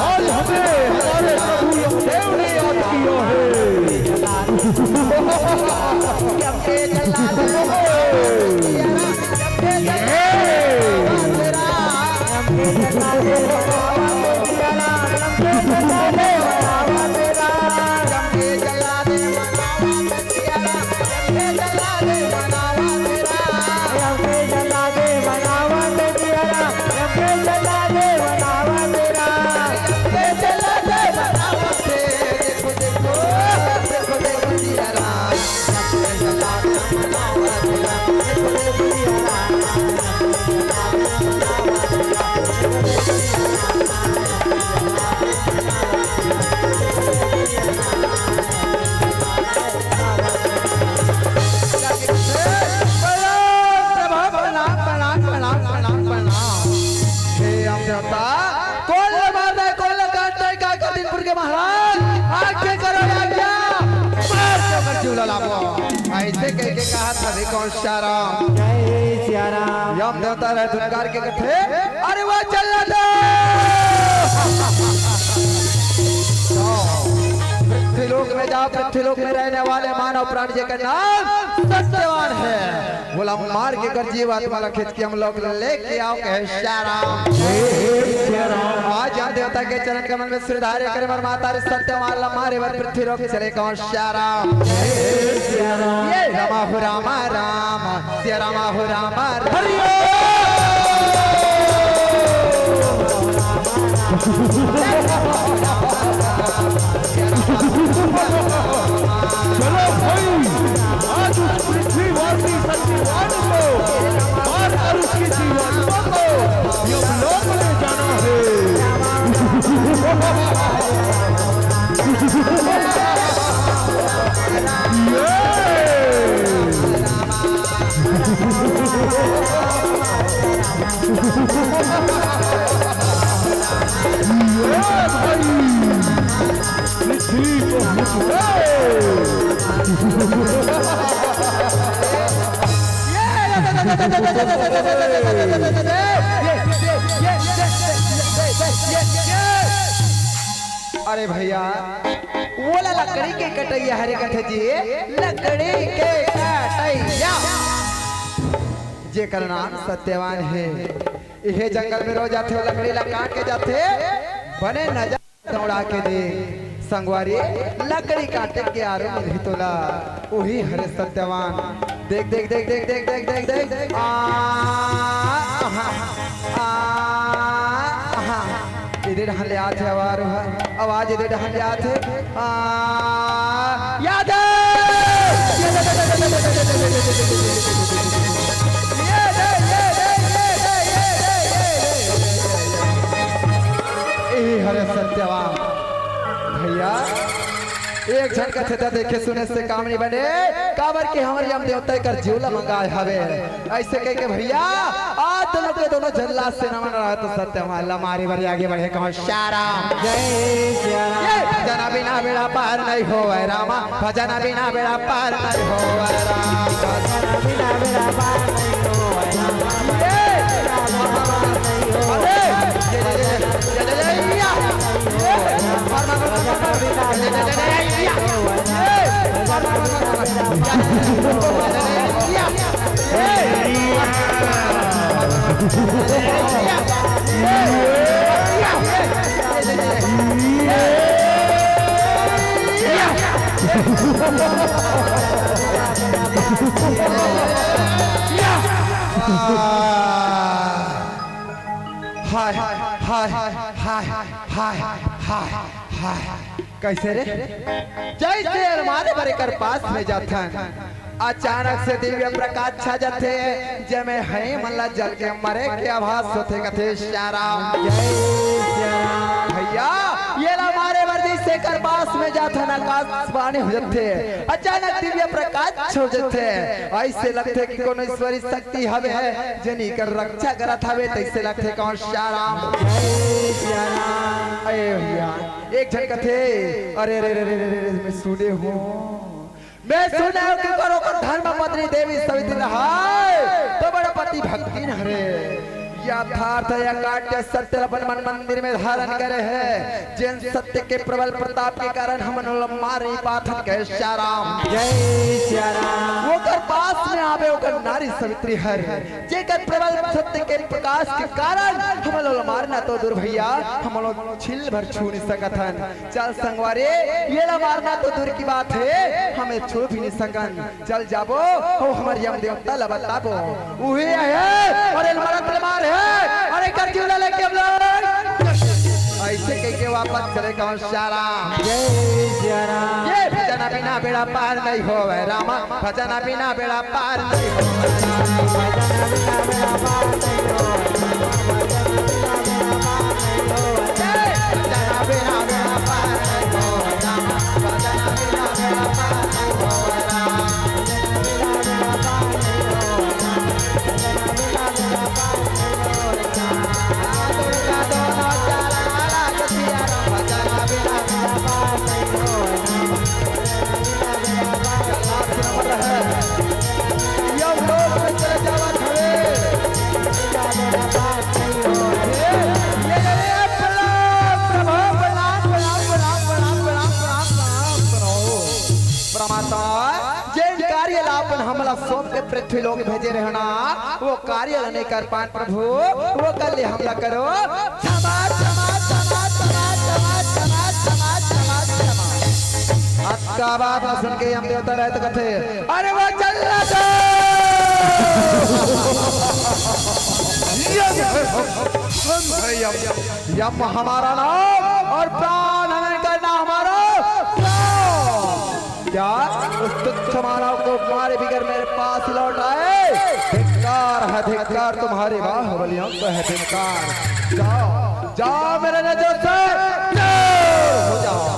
आज हमें हमारे प्रभु यमदेव ने याद किया है जब के जल्ला दे ऐसे कह के कहा था कौन शारा जय सिया राम यम देवता रहे धुनकार के कथे अरे वो चल पृथ्वीलोक में जाओ पृथ्वीलोक में रहने वाले मानव प्राणी जी का नाम सत्यवान है बोला मार के कर जीवात्मा ला खींच के हम लोग लेके आओ कहे शारा आज यम देवता के चरण कमल में श्रीधार्य करे मर माता सत्यवान ला मारे वर पृथ्वीलोक चले कौन शारा ये रामा हो रामा राम सिया रामा हो रामा चलो भाई आज उस पृथ्वीवासी सत्यवान को और उसकी जीवात्मा को यमलोक ले जाना है अरे भैया बोला लकड़ी के कटैया हरे कथे जी लकड़ी के कटैया जेकर नाम सत्यवान है ये जंगल में रो जाते लकड़ी ला काट के जाते बने नजर दौड़ा के दे संगवारी लकड़ी काटे के आरो नहीं तोला वही हरे सत्यवान देख देख देख देख देख देख देख देख देख इधर हले आते आवाज इधर हले आते याद हरे सत्यवान भैया एक झन कथे त देखे सुने से काम नहीं बने काबर के हमर यम देवता कर जीवला मंगाए हवे ऐसे कह के भैया आज दोनों के दोनों जल्लाद से नमन रहा तो सत्यवान हमारी बारी आगे बढ़े कहो शाराम जय श्री राम भजना बिना बेड़ा पार नहीं होवे रामा भजना बिना बेड़ा पार नहीं होवे राम भजना बिना बेड़ा पार नहीं होवे हाय हाय हाय हाय हाय हाय हाय कैसे रे जैसे हमारे बड़े कर पास में जाथन अचानक से दिव्य प्रकाश छा जाते जमे है मल्ला जल के मरे के आभास होते कथे श्याराम जय श्री राम भैया ये ला हमारे वर्दी से कर पास में जाथन आकाश बाने हो जाते अचानक दिव्य प्रकाश छो जाते ऐसे लगते कि कोनो ईश्वरी शक्ति हवे है जनी कर रक्षा करत हवे तैसे लगते कौन श्याराम जय श्री राम अरे भैया एक झन कथे अरे रे रे रे रे मैं सुने हूँ मैं सुना हूँ कि करो कर धर्म पत्नी देवी सवित्री रहाय तो बड़ा पति भक्ति न हरे यथार्थ या काट्य सत्य अपन मन मंदिर में धारण करे है जिन सत्य के प्रबल प्रताप के कारण हम मारे पाथन के श्याराम जय श्री राम वो कर पास में आवे ओकर नारी सवित्री हर जेकर प्रबल सत्य के प्रकाश के कारण हम लोग मारना तो दूर भैया हम लोग छिल भर छू नहीं सकथन चल संगवारे ये ला मारना तो दूर की बात है हमें छू भी नहीं सकन चल जाबो ओ हमर यम देवता ला बताबो उहे है और एल मरत मार है अरे कर जीवला लेके हम लोग ऐसे कह के वापस चले कौन श्याराम जय श्री राम ये भजना बिना बेड़ा पार नहीं होवे रामा भजना बिना बेड़ा पार नहीं होवे भजना बिना बेड़ा पार नहीं होवे भजना बिना बेड़ा पार नहीं होवे रामा भजना बिना बेड़ा पार नहीं होवे रामा दुर्गा दोनों चला जसिया भजना बिना बेड़ा पार नहीं होवे यम लोग में चले जावत हवे हमला सोम के पृथ्वी लोग भेजे रहना वो कार्य नहीं कर पान प्रभु वो कल हमला करो क्षमा क्षमा क्षमा क्षमा क्षमा क्षमा क्षमा क्षमा क्षमा आपका बात सुन के हम देवता रहते कथे अरे वो चल यम हमारा नाम और प्राण हमें करना हमारा क्या उस तुच्छ मानव को मारे बिगर मेरे पास लौट आए धिक्कार है धिक्कार तुम्हारे बाहुबलियों को है धिक्कार जाओ जाओ मेरे नजर से दूर हो जाओ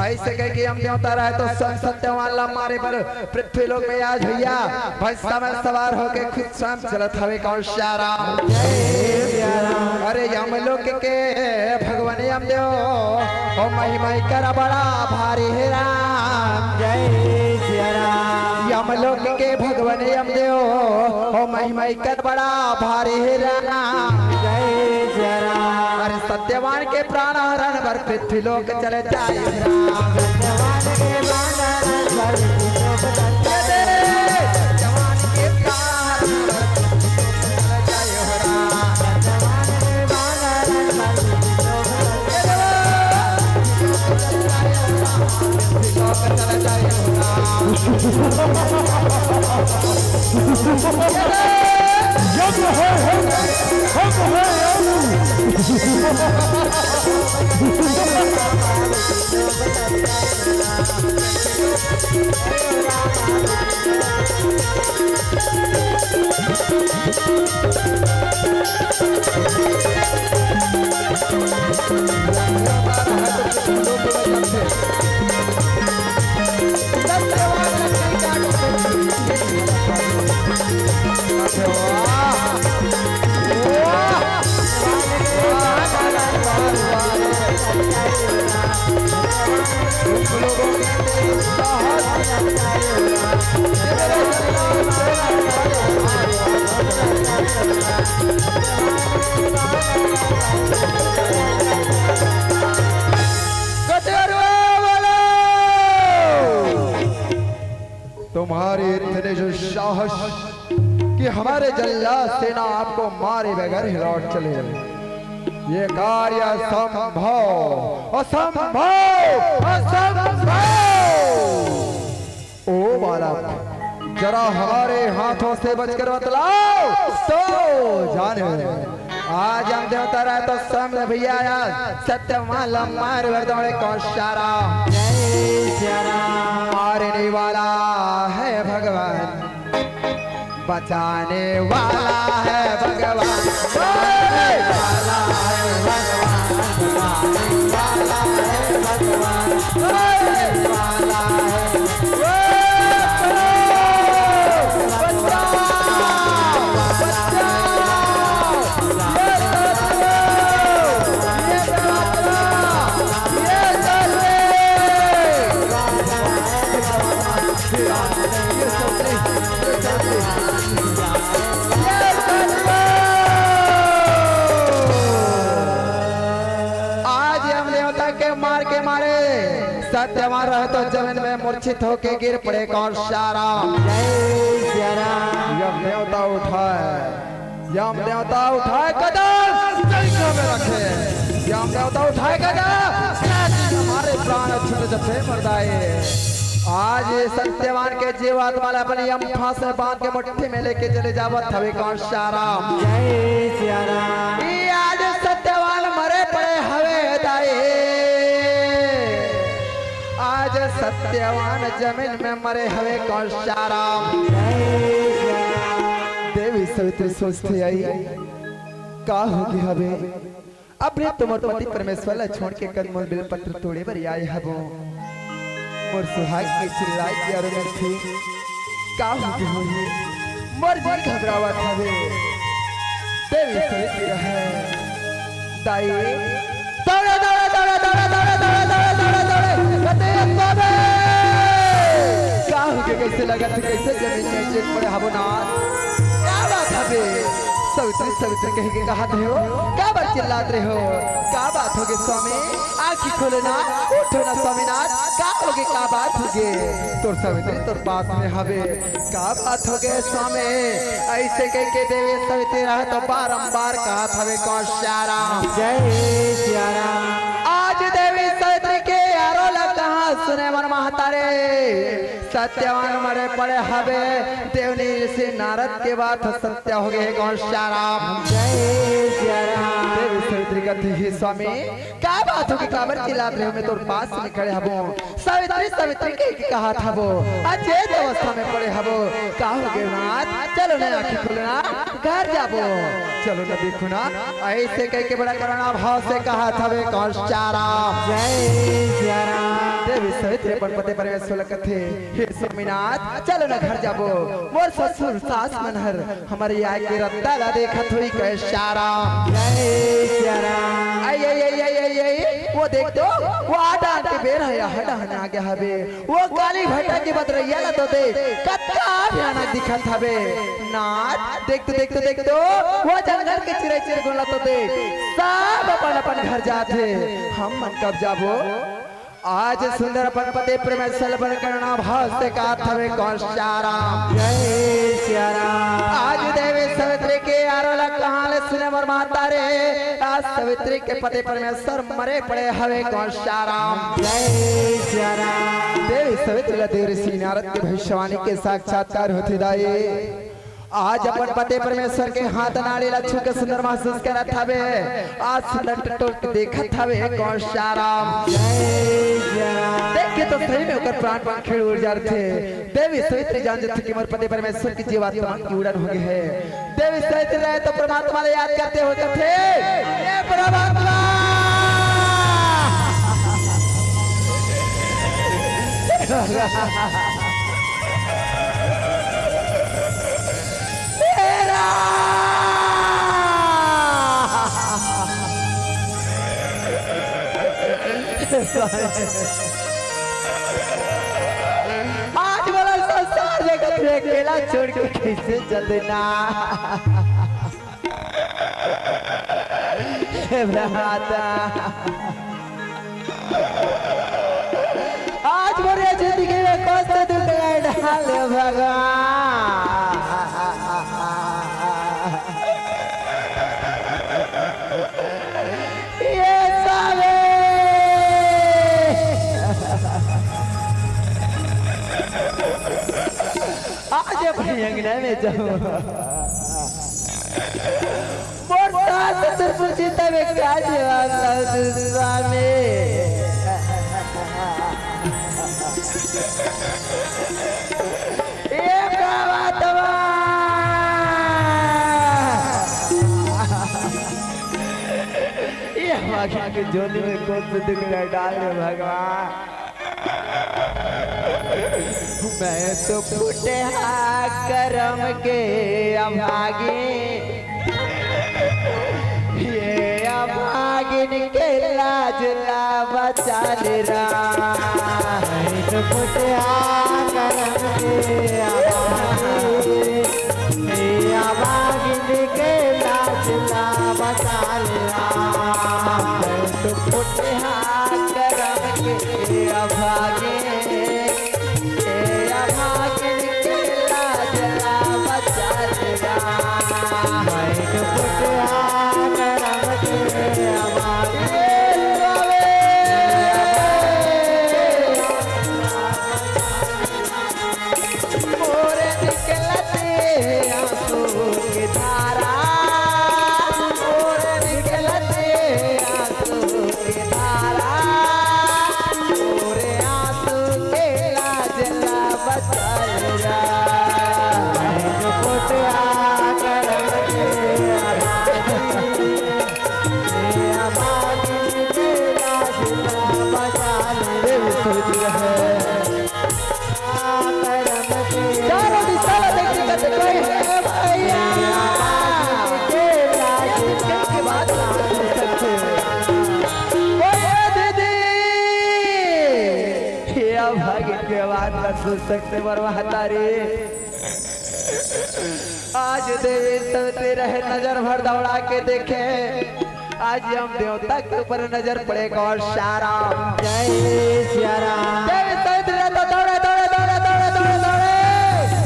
ऐसे कह के हम देवता रहे तो सत्यवान ला मारे पर पृथ्वी लोक में आज भैया भैंसा में सवार होके खुद स्वयं चलत हवे कौन श्याराम अरे यम लोक के भगवान यम देव ओ महिमा कर बड़ा भारी है राम जय श्री राम यमलोक के भगवान यमदेव हो महिमा कर बड़ा भारी है राम। जय सिया राम। अरे सत्यवान के प्राण हरण पर पृथ्वी लोक चले जाए राम। सत्यवान के प्राण हरण पर पृथ्वी लोक चले जाए। सत्यवान के प्राण हरण पर चले जाए राम। सत्यवान के प्राण हरण पर पृथ्वी लोक चले जाए। यज्ञ है तुम्हारे इतने जो साहस कि हमारे जल्लाद सेना आपको मारे बगैर ही लौट चले, ये कार्य असंभव असंभव असंभव। ओ बालक, जरा हमारे हाथों से बचकर बतलाओ तो जाने। आज हम देवता रहे तो समझ भैया सत्य माला मार वर्दौड़े कौन सारा। जय सिया राम। मारने वाला है भगवान, बचाने वाला है भगवान। बचाने वाला है भगवान, बचाने वाला है भगवान, बचाने वाला है। सत्यवान रहे तो जमीन में मूर्छित होके गिर पड़े कौन सारा। जय सिया राम। यम देवता उठाए, यम देवता उठाए कदम जंगल में रखे। यम देवता उठाए कदम हमारे प्राण छूट जफे मरदाए। आज ये सत्यवान के जीवात्मा अपनी यम फांस में बांध के मुट्ठी में लेके चले जावत हवे कौन सारा। जय सिया राम। आज सत्यवान मरे पड़े हवे दाए। आज सत्यवान जमीन में मरे हवे कौन सारा। देवी सवित्री सोचते आई का होगी हवे अपने तुमर पति परमेश्वर ला छोड़ के कदमों बिल पत्र तोड़े बर आए हबो। मोर सुहाग की चिल्लाई की अरु में थी का होगी होगी मोर जी घबरावत हवे। देवी सवित्री रहे दाई दौड़ा दौड़ा दौड़ा दौड़ा दौड़ा दौड़ा दौड़ा दौड़ा दौड़ा कैसे लगा थे, कैसे जमीन में चेक पड़े हबो नाथ। क्या बात हबे सवित्री सवित्री कह के कहा थे हो, क्या बात चिल्लात रहे हो, क्या बात होगे स्वामी। आँखी खोले ना, उठो ना स्वामीनाथ, क्या होगे क्या बात होगे। तोर सवित्री तोर पास में हबे, क्या बात होगे स्वामी। ऐसे कह के देवी सवित्री रहे तो बारंबार कहा हबे कौन सारा। जय सिया राम। आज देवी सवित्री के यारो लगता सुने मन महतारे सत्यवान मरे पड़े हवे। देवनी से नारद के बात सत्य हो गए कौन सारा। जय सिया राम। देवी सवित्री कहती है स्वामी क्या बात होगी, काबर चिल्लात रहे हो, मैं तोर पास में खड़े हबो। सवित्री सवित्री के कहा था वो अचेत अवस्था में पड़े हबो। का हो गए नाथ, चलो ना आंखें खोलना घर जाबो, चलो ना देखो ना। ऐसे कह के बड़ा करना भाव से कहा था वे कौन सारा। जय सिया राम। देवी सवित्री अपन पते परमेश्वर कथे हे स्वामीनाथ चलो ना घर जाबो। मोर ससुर सास मनहर हमारी आय के रत्ता ला देखत हुई कह सारा। जय सिया राम। आई आई आई आई आई वो देख तो वो आटा आटे बेर है हटा हना आ गया हबे वो काली भट्टा की बदरैया ला तो दे कत्ता भयानक दिखत हबे नाच देख तो वो जंगल के चिड़ै चिड़ गोला तो दे सब अपन अपन घर जाते हम मन कब जाबो आज सुंदर अपन पते परमेश्वर पर करना भाव से का थवे कौन श्याराम जय सिया राम। आज देवी सवित्री के आरोला कहां ले सुने मोर माता रे आज सवित्री के पते परमेश्वर मरे पड़े हवे कौन श्याराम जय सिया राम। देवी सवित्री ला देव ऋषि नारद के भविष्यवाणी के साक्षात्कार होते दाई आज अपन पते परमेश्वर के हाथ नाड़ी ला छू के सुंदर महसूस करत हवे आज सुंदर टटोल के देखत हवे कौन श्याराम जय सिया राम। देख के तो सही में ओकर प्राण पान खेल उड़ जा थे देवी सवित्री जान जथे कि मोर पति परमेश्वर की जीवात्मा की उड़न हो गई है देवी सवित्री रहे तो परमात्मा ने याद करते हो थे ये परमात्मा आज वाला संसार में कभी अकेला छोड़ के कैसे चल देना भ्राता आज मेरे जिंदगी में कौन सा दुख डाल भगवान ये सारे आज अपने अंगने में जाऊं मोटा ससुर चिता में क्या जवाब स्वामी ये परमात्मा ये हमारे के झोली में कौन सा दुख डाल दे भगवान मैं तो फूटे करम के अभागी ये अभागिन के लाज ला बचा ले तो फूटे करम के अभागी अभागिन के लाज ला बचा लिया तो फूटे करम के अभागी सुन सकते बरवातारी आज देवी सवित्री रहे नजर भर दौड़ा के देखे आज हम देवता के ऊपर नजर पड़ेगा और श्याराम जय सिया राम। देवी सवित्री तो दौड़े दौड़े दौड़े दौड़े दौड़े दौड़े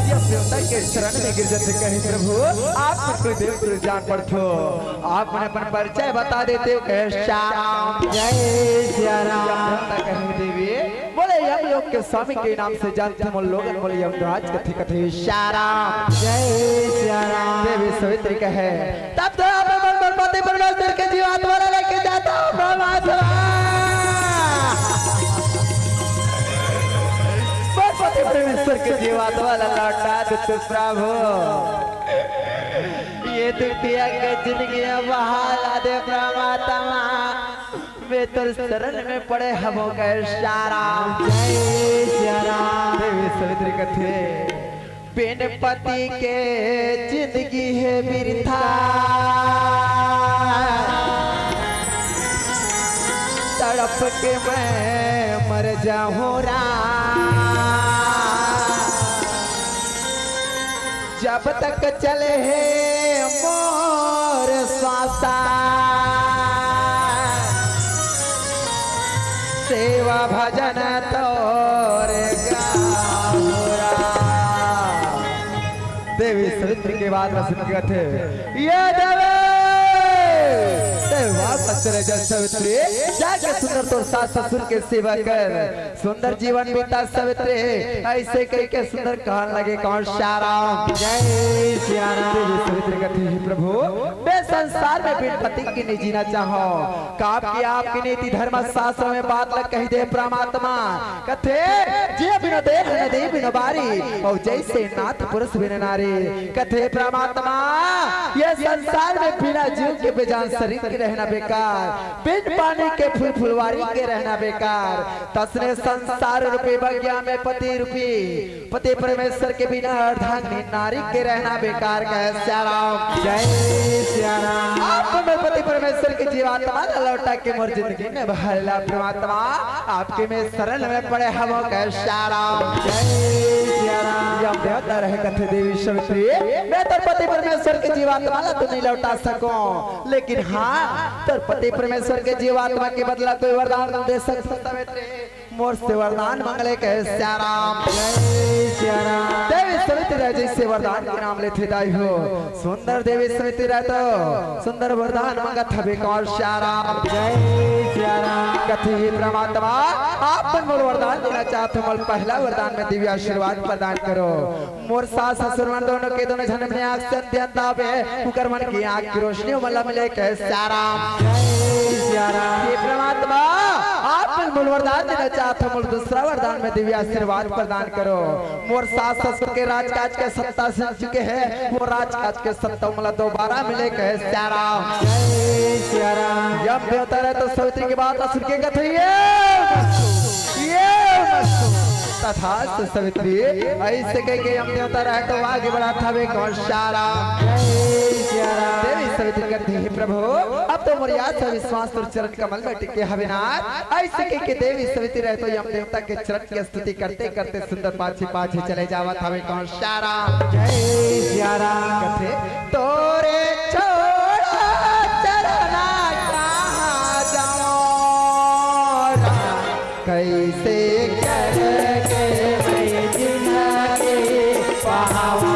ये देवता के शरण में गिर जाते कहीं प्रभु आप कोई देव जान पड़तो आप मैंने अपन परिचय बता देते हो कहे श्याराम जय सिया राम। कहीं देवी बोले यम योग के स्वामी के नाम से जानते हम लोग बोले यमराज कथे कथे श्याराम जय सिया राम। देवी सवित्री कहे तब तो आप मन पति परमेश्वर के जीवात्मा लेके जाता हूँ परमात्मा पति परमेश्वर के जीवात्मा लौटा दे प्रभु ये दुखिया के जिंदगी बहाल दे परमात्मा वे तो शरण में पड़े हम हो गए श्याराम जय सिया राम। देवी सवित्री कथे बिन पति के जिंदगी है बिरथा तड़प के मैं मर जाऊं जब तक चले है मोर श्वासा सेवा भजन तोरे गाऊरा। देवी सवित्री के बाद वसुन कथे ये देवी सवित्री जाके सुंदर तो सास ससुर के सेवा कर सुंदर जीवन बीता सवित्री ऐसे कह के सुंदर कहन लगे कौन शाराम जय श्री राम। देवी सवित्री कहती है प्रभु मैं संसार में बिन पति की नहीं जीना चाहो काप की आपकी नीति धर्म शास्त्र में बात लग कही दे परमात्मा कथे जे बिन देह न दे बिन बारी और जैसे नाथ पुरुष बिन नारी कथे परमात्मा ये संसार में बिना जीव के बेजान शरीर के रहना बेकार बिन पानी के फूल फुलवारी के रहना बेकार तसने संसार रूपी बगिया में पति परमेश्वर के बिना अर्धांगिनी नारी के रहना बेकार कहे श्याराम जय श्याराम। आप में पति परमेश्वर की जीवात्मा लौटा के मोर जिंदगी में बहला परमात्मा आपके में शरण में पड़े हम कहे श्याराम जय श्याराम। यम देवता रहे कथे देवी सवित्री मैं तो पति परमेश्वर की जीवात्मा तो नहीं लौटा सकूं लेकिन हाँ तर पति परमेश्वर के जीवात्मा के बदला कोई वरदान दे सकता मोर से वरदान मंगले कहे श्याराम जय श्याराम। देवी सवित्री जैसे वरदान के नाम लेते दाई हो सुंदर देवी सवित्री तो सुंदर वरदान मंगत हबे कौन श्याराम जय श्याराम। कथी परमात्मा आप मोर वरदान देना चाहते मोर पहला वरदान में दिव्य आशीर्वाद प्रदान करो मोर सास ससुर मन दोनों के दोनों जन्म में आंख से अत्यंत आवे उकर मन की आंख की रोशनी मला मिले कहे श्याराम जय श्याराम। परमात्मा आप मोर वरदान देना चाहते मोर दूसरा वरदान में दिव्य आशीर्वाद प्रदान करो मोर सास ससुर के राजकाज के सत्ता से चुके हैं वो राजकाज के सत्ता मला दोबारा मिले कहे श्याराम जय श्याराम। जब देवता रहे तो सवित्री के बाद असुर के कथे तथा सवित्री ऐसे कह के हम देवता रहे तो आगे बढ़ा था वे कौन श्याराम जय श्याराम। देवी सवित्री करती है प्रभु अब तो मोर याद से विश्वास और चरण कमल में टिके हविनाथ ऐसे कह के देवी सवित्री रहे तो यम देवता के चरण की स्तुति करते करते सुंदर पाछे पाछे चले जावा था वे कौन श्याराम जय श्याराम। कथे तोरे छोड़ा चरना कहाँ जाऊं कैसे करके मैं जिंदगी पाऊं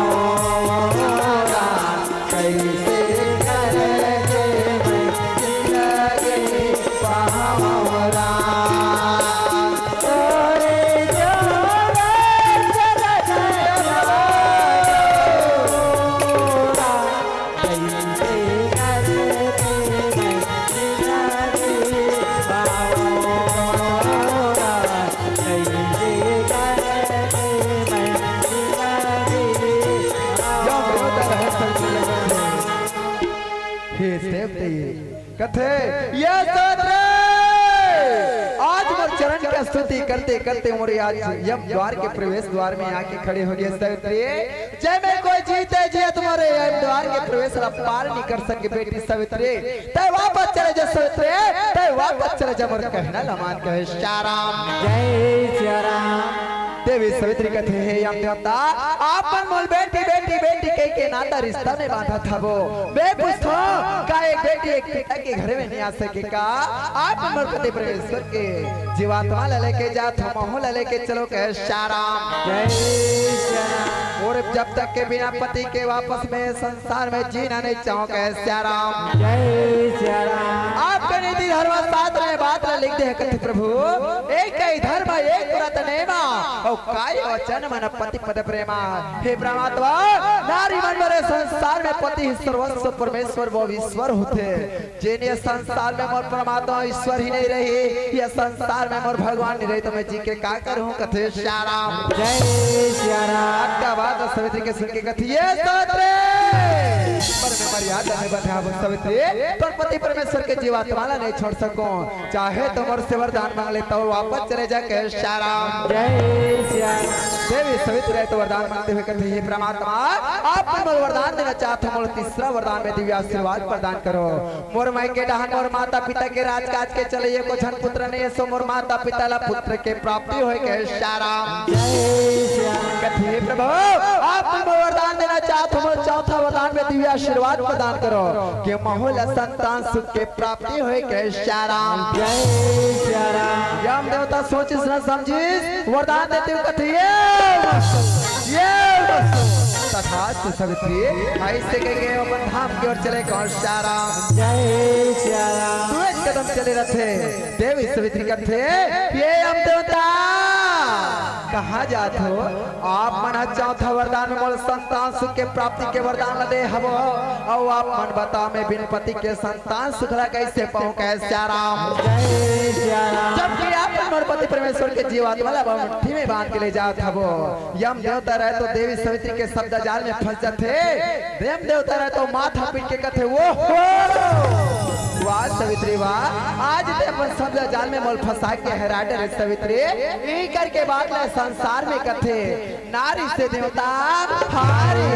कैसे करके मैं जिंदगी पाऊं तोरे जोड़ा चरना कैसे करके मैं जिंदगी कथे ये आज मोर चरण की स्तुति करते करते मोरे आज यम द्वार के प्रवेश द्वार में आके खड़े हो गए सवित्री जय में कोई जीते जी तुम्हारे यम द्वार के प्रवेश पार नहीं कर सके बेटी सवित्री तय वापस चले जा सवित्री तय वापस चले जा मोर कहना लमान कहे श्याराम जय श्याराम। देवी सवित्री कहते हैं यम देवता आपन मोल बेटी बेटी बेटी कह के नाता रिश्ता में बांधा था वो मैं पूछता का एक बेटी एक पिता के घर में नहीं आ सके का आप मोर पति परमेश्वर के जीवात्मा लेके जा मोह लेके चलो कहे श्याराम जय श्याराम। और जब तक के बिना पति के वापस में संसार में जीना नहीं चाहो कहे श्याराम जय श्याराम। आपके नीति धर्म शास्त्र में बात लिख दे कथे प्रभु एक ही धर्म एक व्रत नेमा काय वचन मन पति पद प्रेमा हे परमात्मा नारी मन मरे संसार में पति सर्वस्व परमेश्वर वो ईश्वर होते जिन्हें संसार में मोर परमात्मा ईश्वर ही नहीं रही ये संसार में मोर भगवान नहीं रही तो मैं जी के का करूं कथे श्याराम जय श्याराम। का बात सवित्री के सुन के कथिए पर मैं मर्यादा में बंधा हूँ सवित्री, पर पति परमेश्वर के जीवात्माला नहीं छोड़ सकूं। चाहे तो मोर से वरदान मांग लेता हूँ, वापस चले जाके शाराम। जय सिया देवी सवित्री तो वरदान मांगते हुए कहते हैं, परमात्मा आप मोर वरदान देना चाहते हो, मोर तीसरा वरदान में दिव्य आशीर्वाद प्रदान करो। मोर माई के डहान मोर माता पिता के राजकाज के चले को छन पुत्र नहीं सो मोर माता पिता ला पुत्र के प्राप्ति होए के शाराम। जय सिया कहते हैं, प्रभु आप मोर वरदान देना चाहते हो, मोर चौथा वरदान में दिव्य आशीर्वाद प्रदान करो कि माहौल संतान सुख के प्राप्ति होए के शाराम। जय सिया राम यम देवता सोचिस न समझिस वरदान देते हुए कहते ये तथास्तु सवित्री। ऐसे के अपन धाम की ओर चले कौन शाराम। जय सिया राम तू एक कदम चले रथे देवी सवित्री कहते ये हम देवता कहाँ जात हो। आप मन चौथा वरदान में मोल संतान सुख के प्राप्ति के वरदान दे हबो, और आप मन बता में बिन पति के संतान सुखला कैसे पाऊं कैसे राम। जय सिया राम जबकि आप मोर पति परमेश्वर के जीवात्मा ला मुट्ठी में बांध के ले जात हबो। यम देवता रहे तो देवी सवित्री के शब्द जाल में फंस जाते, यम देवता रहे तो माथा पीट के कहते वो हो वाह सवित्री वाह, आज ते अपन शब्द जाल में मोल फंसा के हैरान रे सवित्री। ई करके बात ले संसार में कथे नारी से देवता हारी।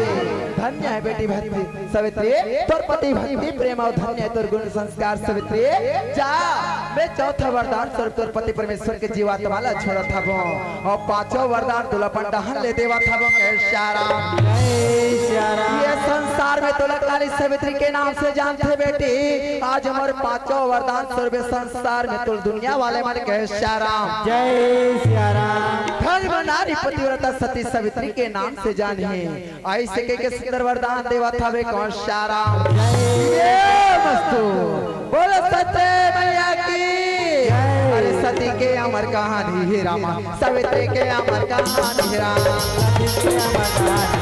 धन्य है बेटी भक्ति सवित्री, तोर पति भक्ति प्रेम और धन्य है तोर गुण संस्कार सवित्री। जा मैं चौथा वरदान स्वरूप तोर पति परमेश्वर के जीवात्मा ला छोड़त हबो, और पांचों वरदान तुला पंडहन ले देवत हबो के शाराम। जय सिया राम ये संसार में तुला काली सवित्री के नाम से जानते बेटी, आज हमारे पांचों वरदान स्वरूप संसार में तुल दुनिया वाले मन के शाराम। जय सिया राम धर्म नारी पतिव्रता सती सवित्री के नाम से जाने, ऐसे के सुंदर वरदान देवा था वे कौन शाराम। ये मस्तु बोलो सत्य मैया की। अरे सती के अमर कहानी ही रामा, सवित्री के अमर कहानी ही रामा, सती के अमर कहानी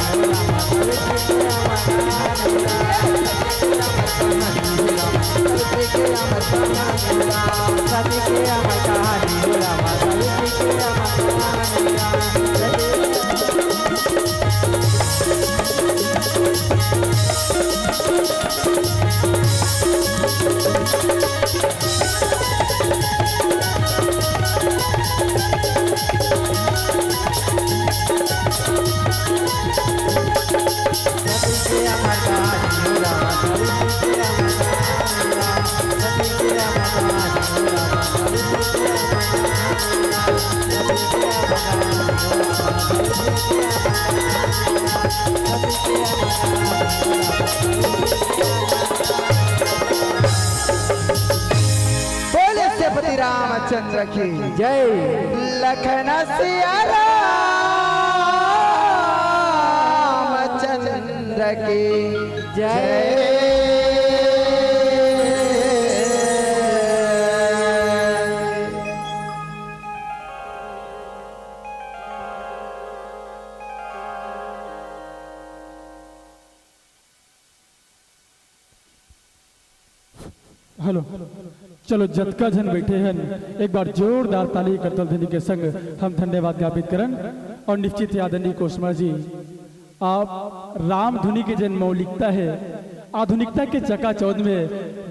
सवित्री के अमर कहानी रामा, सती के अमर कहानी राम सती के अमर कहानी राम। बोले सेपति रामचंद्र की जय लखन सिया रामचंद्र की हेलो चलो जतका जन बैठे हैं एक बार जोरदार ताली करतल ध्वनि के संग हम धन्यवाद ज्ञापित करन। और निश्चित ही आदरणीय कोस्मा जी आप राम धुनि के जन मौलिकता है, आधुनिकता के चकाचौंध में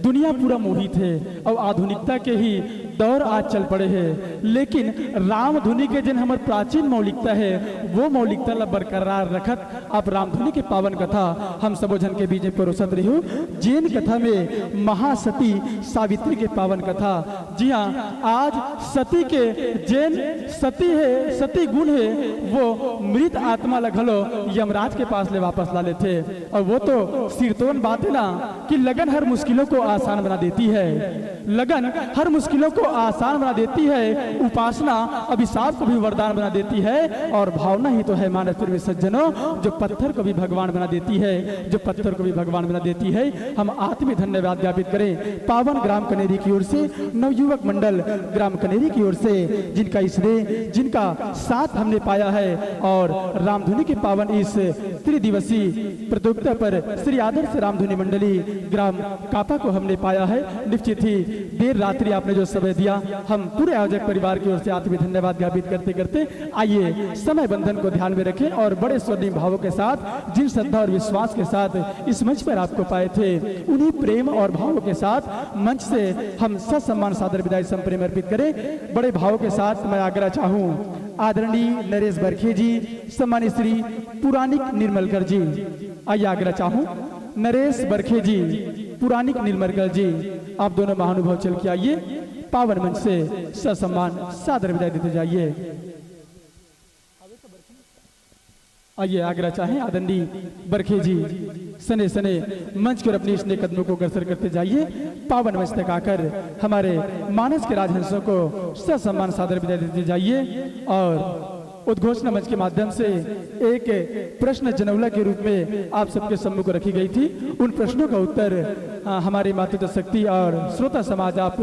दुनिया पूरा मोहित है और आधुनिकता के ही दौर आज चल पड़े हैं, लेकिन राम धुनि के जन हमार प्राचीन मौलिकता है वो मौलिकता ला बरकरार रखत आप राम धुनि के पावन कथा हम सबो जन के बीच में परोसत रही हो। जैन कथा में महासती सावित्री के पावन कथा, जी हाँ आज सती के जैन सती है, सती गुण है वो मृत आत्मा लगलो यमराज के पास ले वापस ला लेते, और वो तो सिरतोन बात है ना कि लगन हर मुश्किलों को आसान बना देती है, लगन हर मुश्किलों को आसान बना देती है, उपासना अभिशाप को भी वरदान बना देती है, और भावना ही तो है मानस प्रेमी सज्जनों जो पत्थर को भी भगवान बना देती है, जो पत्थर को भी भगवान बना देती है। हम आत्मीय धन्यवाद ज्ञापित करें पावन ग्राम कनेरी की ओर से, नवयुवक मंडल ग्राम कनेरी की ओर से, जिनका इसने जिनका साथ हमने पाया है, और रामधुनि के पावन इस त्रिदिवसीय प्रतियोगिता पर श्री आदर्श रामधुनि मंडली ग्राम कापा को हमने पाया है। निश्चित ही देर रात्रि आपने जो समय दिया, हम पूरे आयोजक परिवार की ओर से आत्मीय धन्यवाद ज्ञापित करते करते आइए समय बंधन को ध्यान में रखें और बड़े स्वर्णिम भावों के साथ जिन श्रद्धा और विश्वास के साथ इस मंच पर आपको पाए थे, उन्हीं प्रेम और भावों के साथ मंच से हम ससम्मान सादर विदाई संप्रेम अर्पित करें। बड़े भावों के साथ मैं आग्रह चाहूँ आदरणीय नरेश बरखे जी, सम्मानित श्री पुराणिक निर्मलकर जी, आइए आग्रह चाहूँ नरेश बरखे जी, पुराणिक निर्मलकर जी, आप दोनों महानुभाव चल के आइए, पावन मंच से ससम्मान सादर विदाई देते जाइए। आइए आग्रह चाहें आदरणीय बरखे जी सने सने मंच पर अपनी स्नेह कदमों को अग्रसर करते जाइए। पावन मंच तक आकर हमारे मानस के राजहंसों को ससम्मान सादर विदाई देते जाइए और उद्घोषणा मंच के माध्यम से एक प्रश्न जनौला के रूप में आप सबके सम्मुख रखी गई थी। उन प्रश्नों का उत्तर हमारी मातृत्व शक्ति और श्रोता समाज आप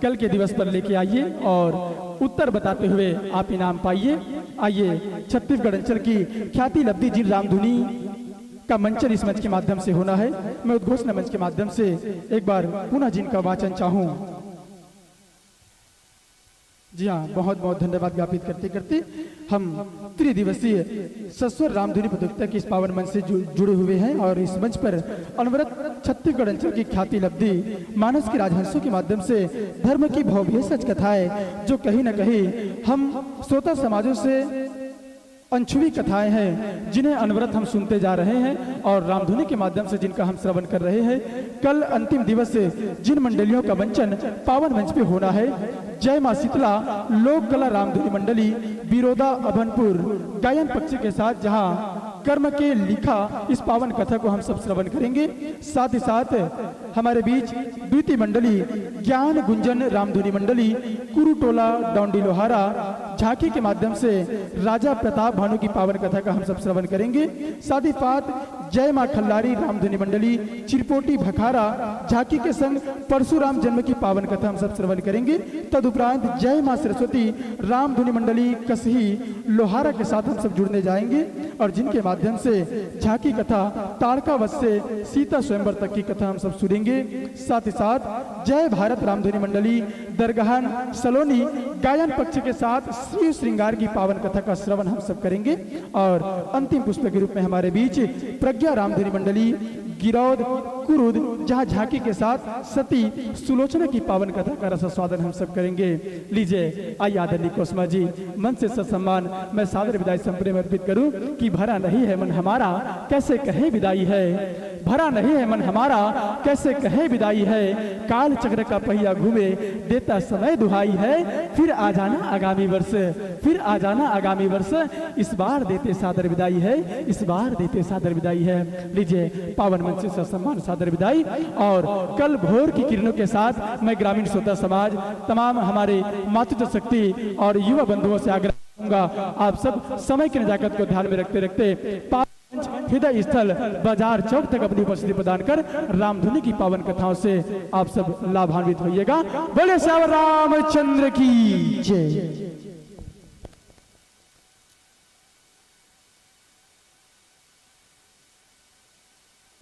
कल के दिवस पर लेके आइए और उत्तर बताते हुए आप इनाम पाइए। आइए छत्तीसगढ़ अंचल की ख्याति लब्धि जिन रामधुनी का मंचन इस मंच के माध्यम से होना है, मैं उद्घोषणा मंच के माध्यम से एक बार पुनः जिनका वाचन चाहूं। जी हाँ, बहुत बहुत धन्यवाद ज्ञापित करते करते हम त्रिदिवसीय सस्वर रामधुनी प्रतियोगिता के इस पावन मंच से जुड़े हुए हैं और इस मंच पर अनवरत छत्तीसगढ़ अंचल की ख्याति लब्धि मानस के राजहंसों के माध्यम से धर्म की भव्य सच कथाएं जो कहीं न कहीं हम श्रोता समाजों से अनछुई कथाएं हैं जिन्हें अनवरत हम सुनते जा रहे हैं और रामधुनी के माध्यम से जिनका हम श्रवण कर रहे हैं। कल अंतिम दिवस से जिन मंडलियों का मंचन पावन मंच पे होना है, जय मां शीतला लोक कला रामधुनी मंडली बिरोदा अभनपुर गायन पक्ष के साथ जहां कर्म के लिखा इस पावन कथा को हम सब श्रवण करेंगे। साथ ही साथ हमारे बीच द्वितीय मंडली ज्ञान गुंजन रामधुनी मंडली कुरुटोला डोंडी लोहारा झांकी के माध्यम से राजा प्रताप भानु की पावन कथा का हम सब श्रवण करेंगे। साथ ही साथ जय मां खल्लारी रामधुनी मंडली चिरपोटी भखारा झांकी के संग परशुराम जन्म की पावन कथा हम सब श्रवण करेंगे। तदुपरांत जय मां सरस्वती रामधुनी मंडली कसही लोहारा के साथ हम सब जुड़ने जाएंगे और जिनके माध्यम से झांकी कथा ताड़कावत से सीता स्वयंवर तक की कथा हम सब सुनेंगे। साथ ही साथ जय भारत रामधुनी मंडली दरगाहन सलोनी गायन पक्ष के साथ श्री श्रृंगार की पावन कथा का श्रवण हम सब करेंगे और अंतिम पुष्प के रूप में हमारे बीच प्रज्ञा रामधुनी मंडली गिरौद कुरुद जहां झांकी के साथ सती सुलोचना की पावन कथा का रस स्वादन हम सब करेंगे। लीजिए आइए आदरणीय कोसमा जी मन से सत्सम्मान मैं सादर विदाई संप्रेम अर्पित करूं कि भरा नहीं है मन हमारा कैसे कहे विदाई है, भरा नहीं है मन हमारा कैसे कहे विदाई है, काल चक्र का पहिया घूमे देता समय दुहाई है, फिर आ जाना आगामी वर्ष, फिर आ जाना आगामी वर्ष, इस बार देते सादर विदाई है, इस बार देते सादर विदाई है। लीजिए पावन मंच से सत्सम्मान सादर विदाई और कल भोर की किरणों के साथ मैं ग्रामीण श्रोता समाज तमाम हमारे मातृत्व शक्ति और युवा बंधुओं से आग्रह करूंगा आप सब समय की नजाकत को ध्यान में रखते रखते हृदय स्थल बाजार चौक तक अपनी उपस्थिति प्रदान कर रामधुनी की पावन कथाओं से आप सब लाभान्वित होइएगा। बोले श्याम रामचंद्र की जय।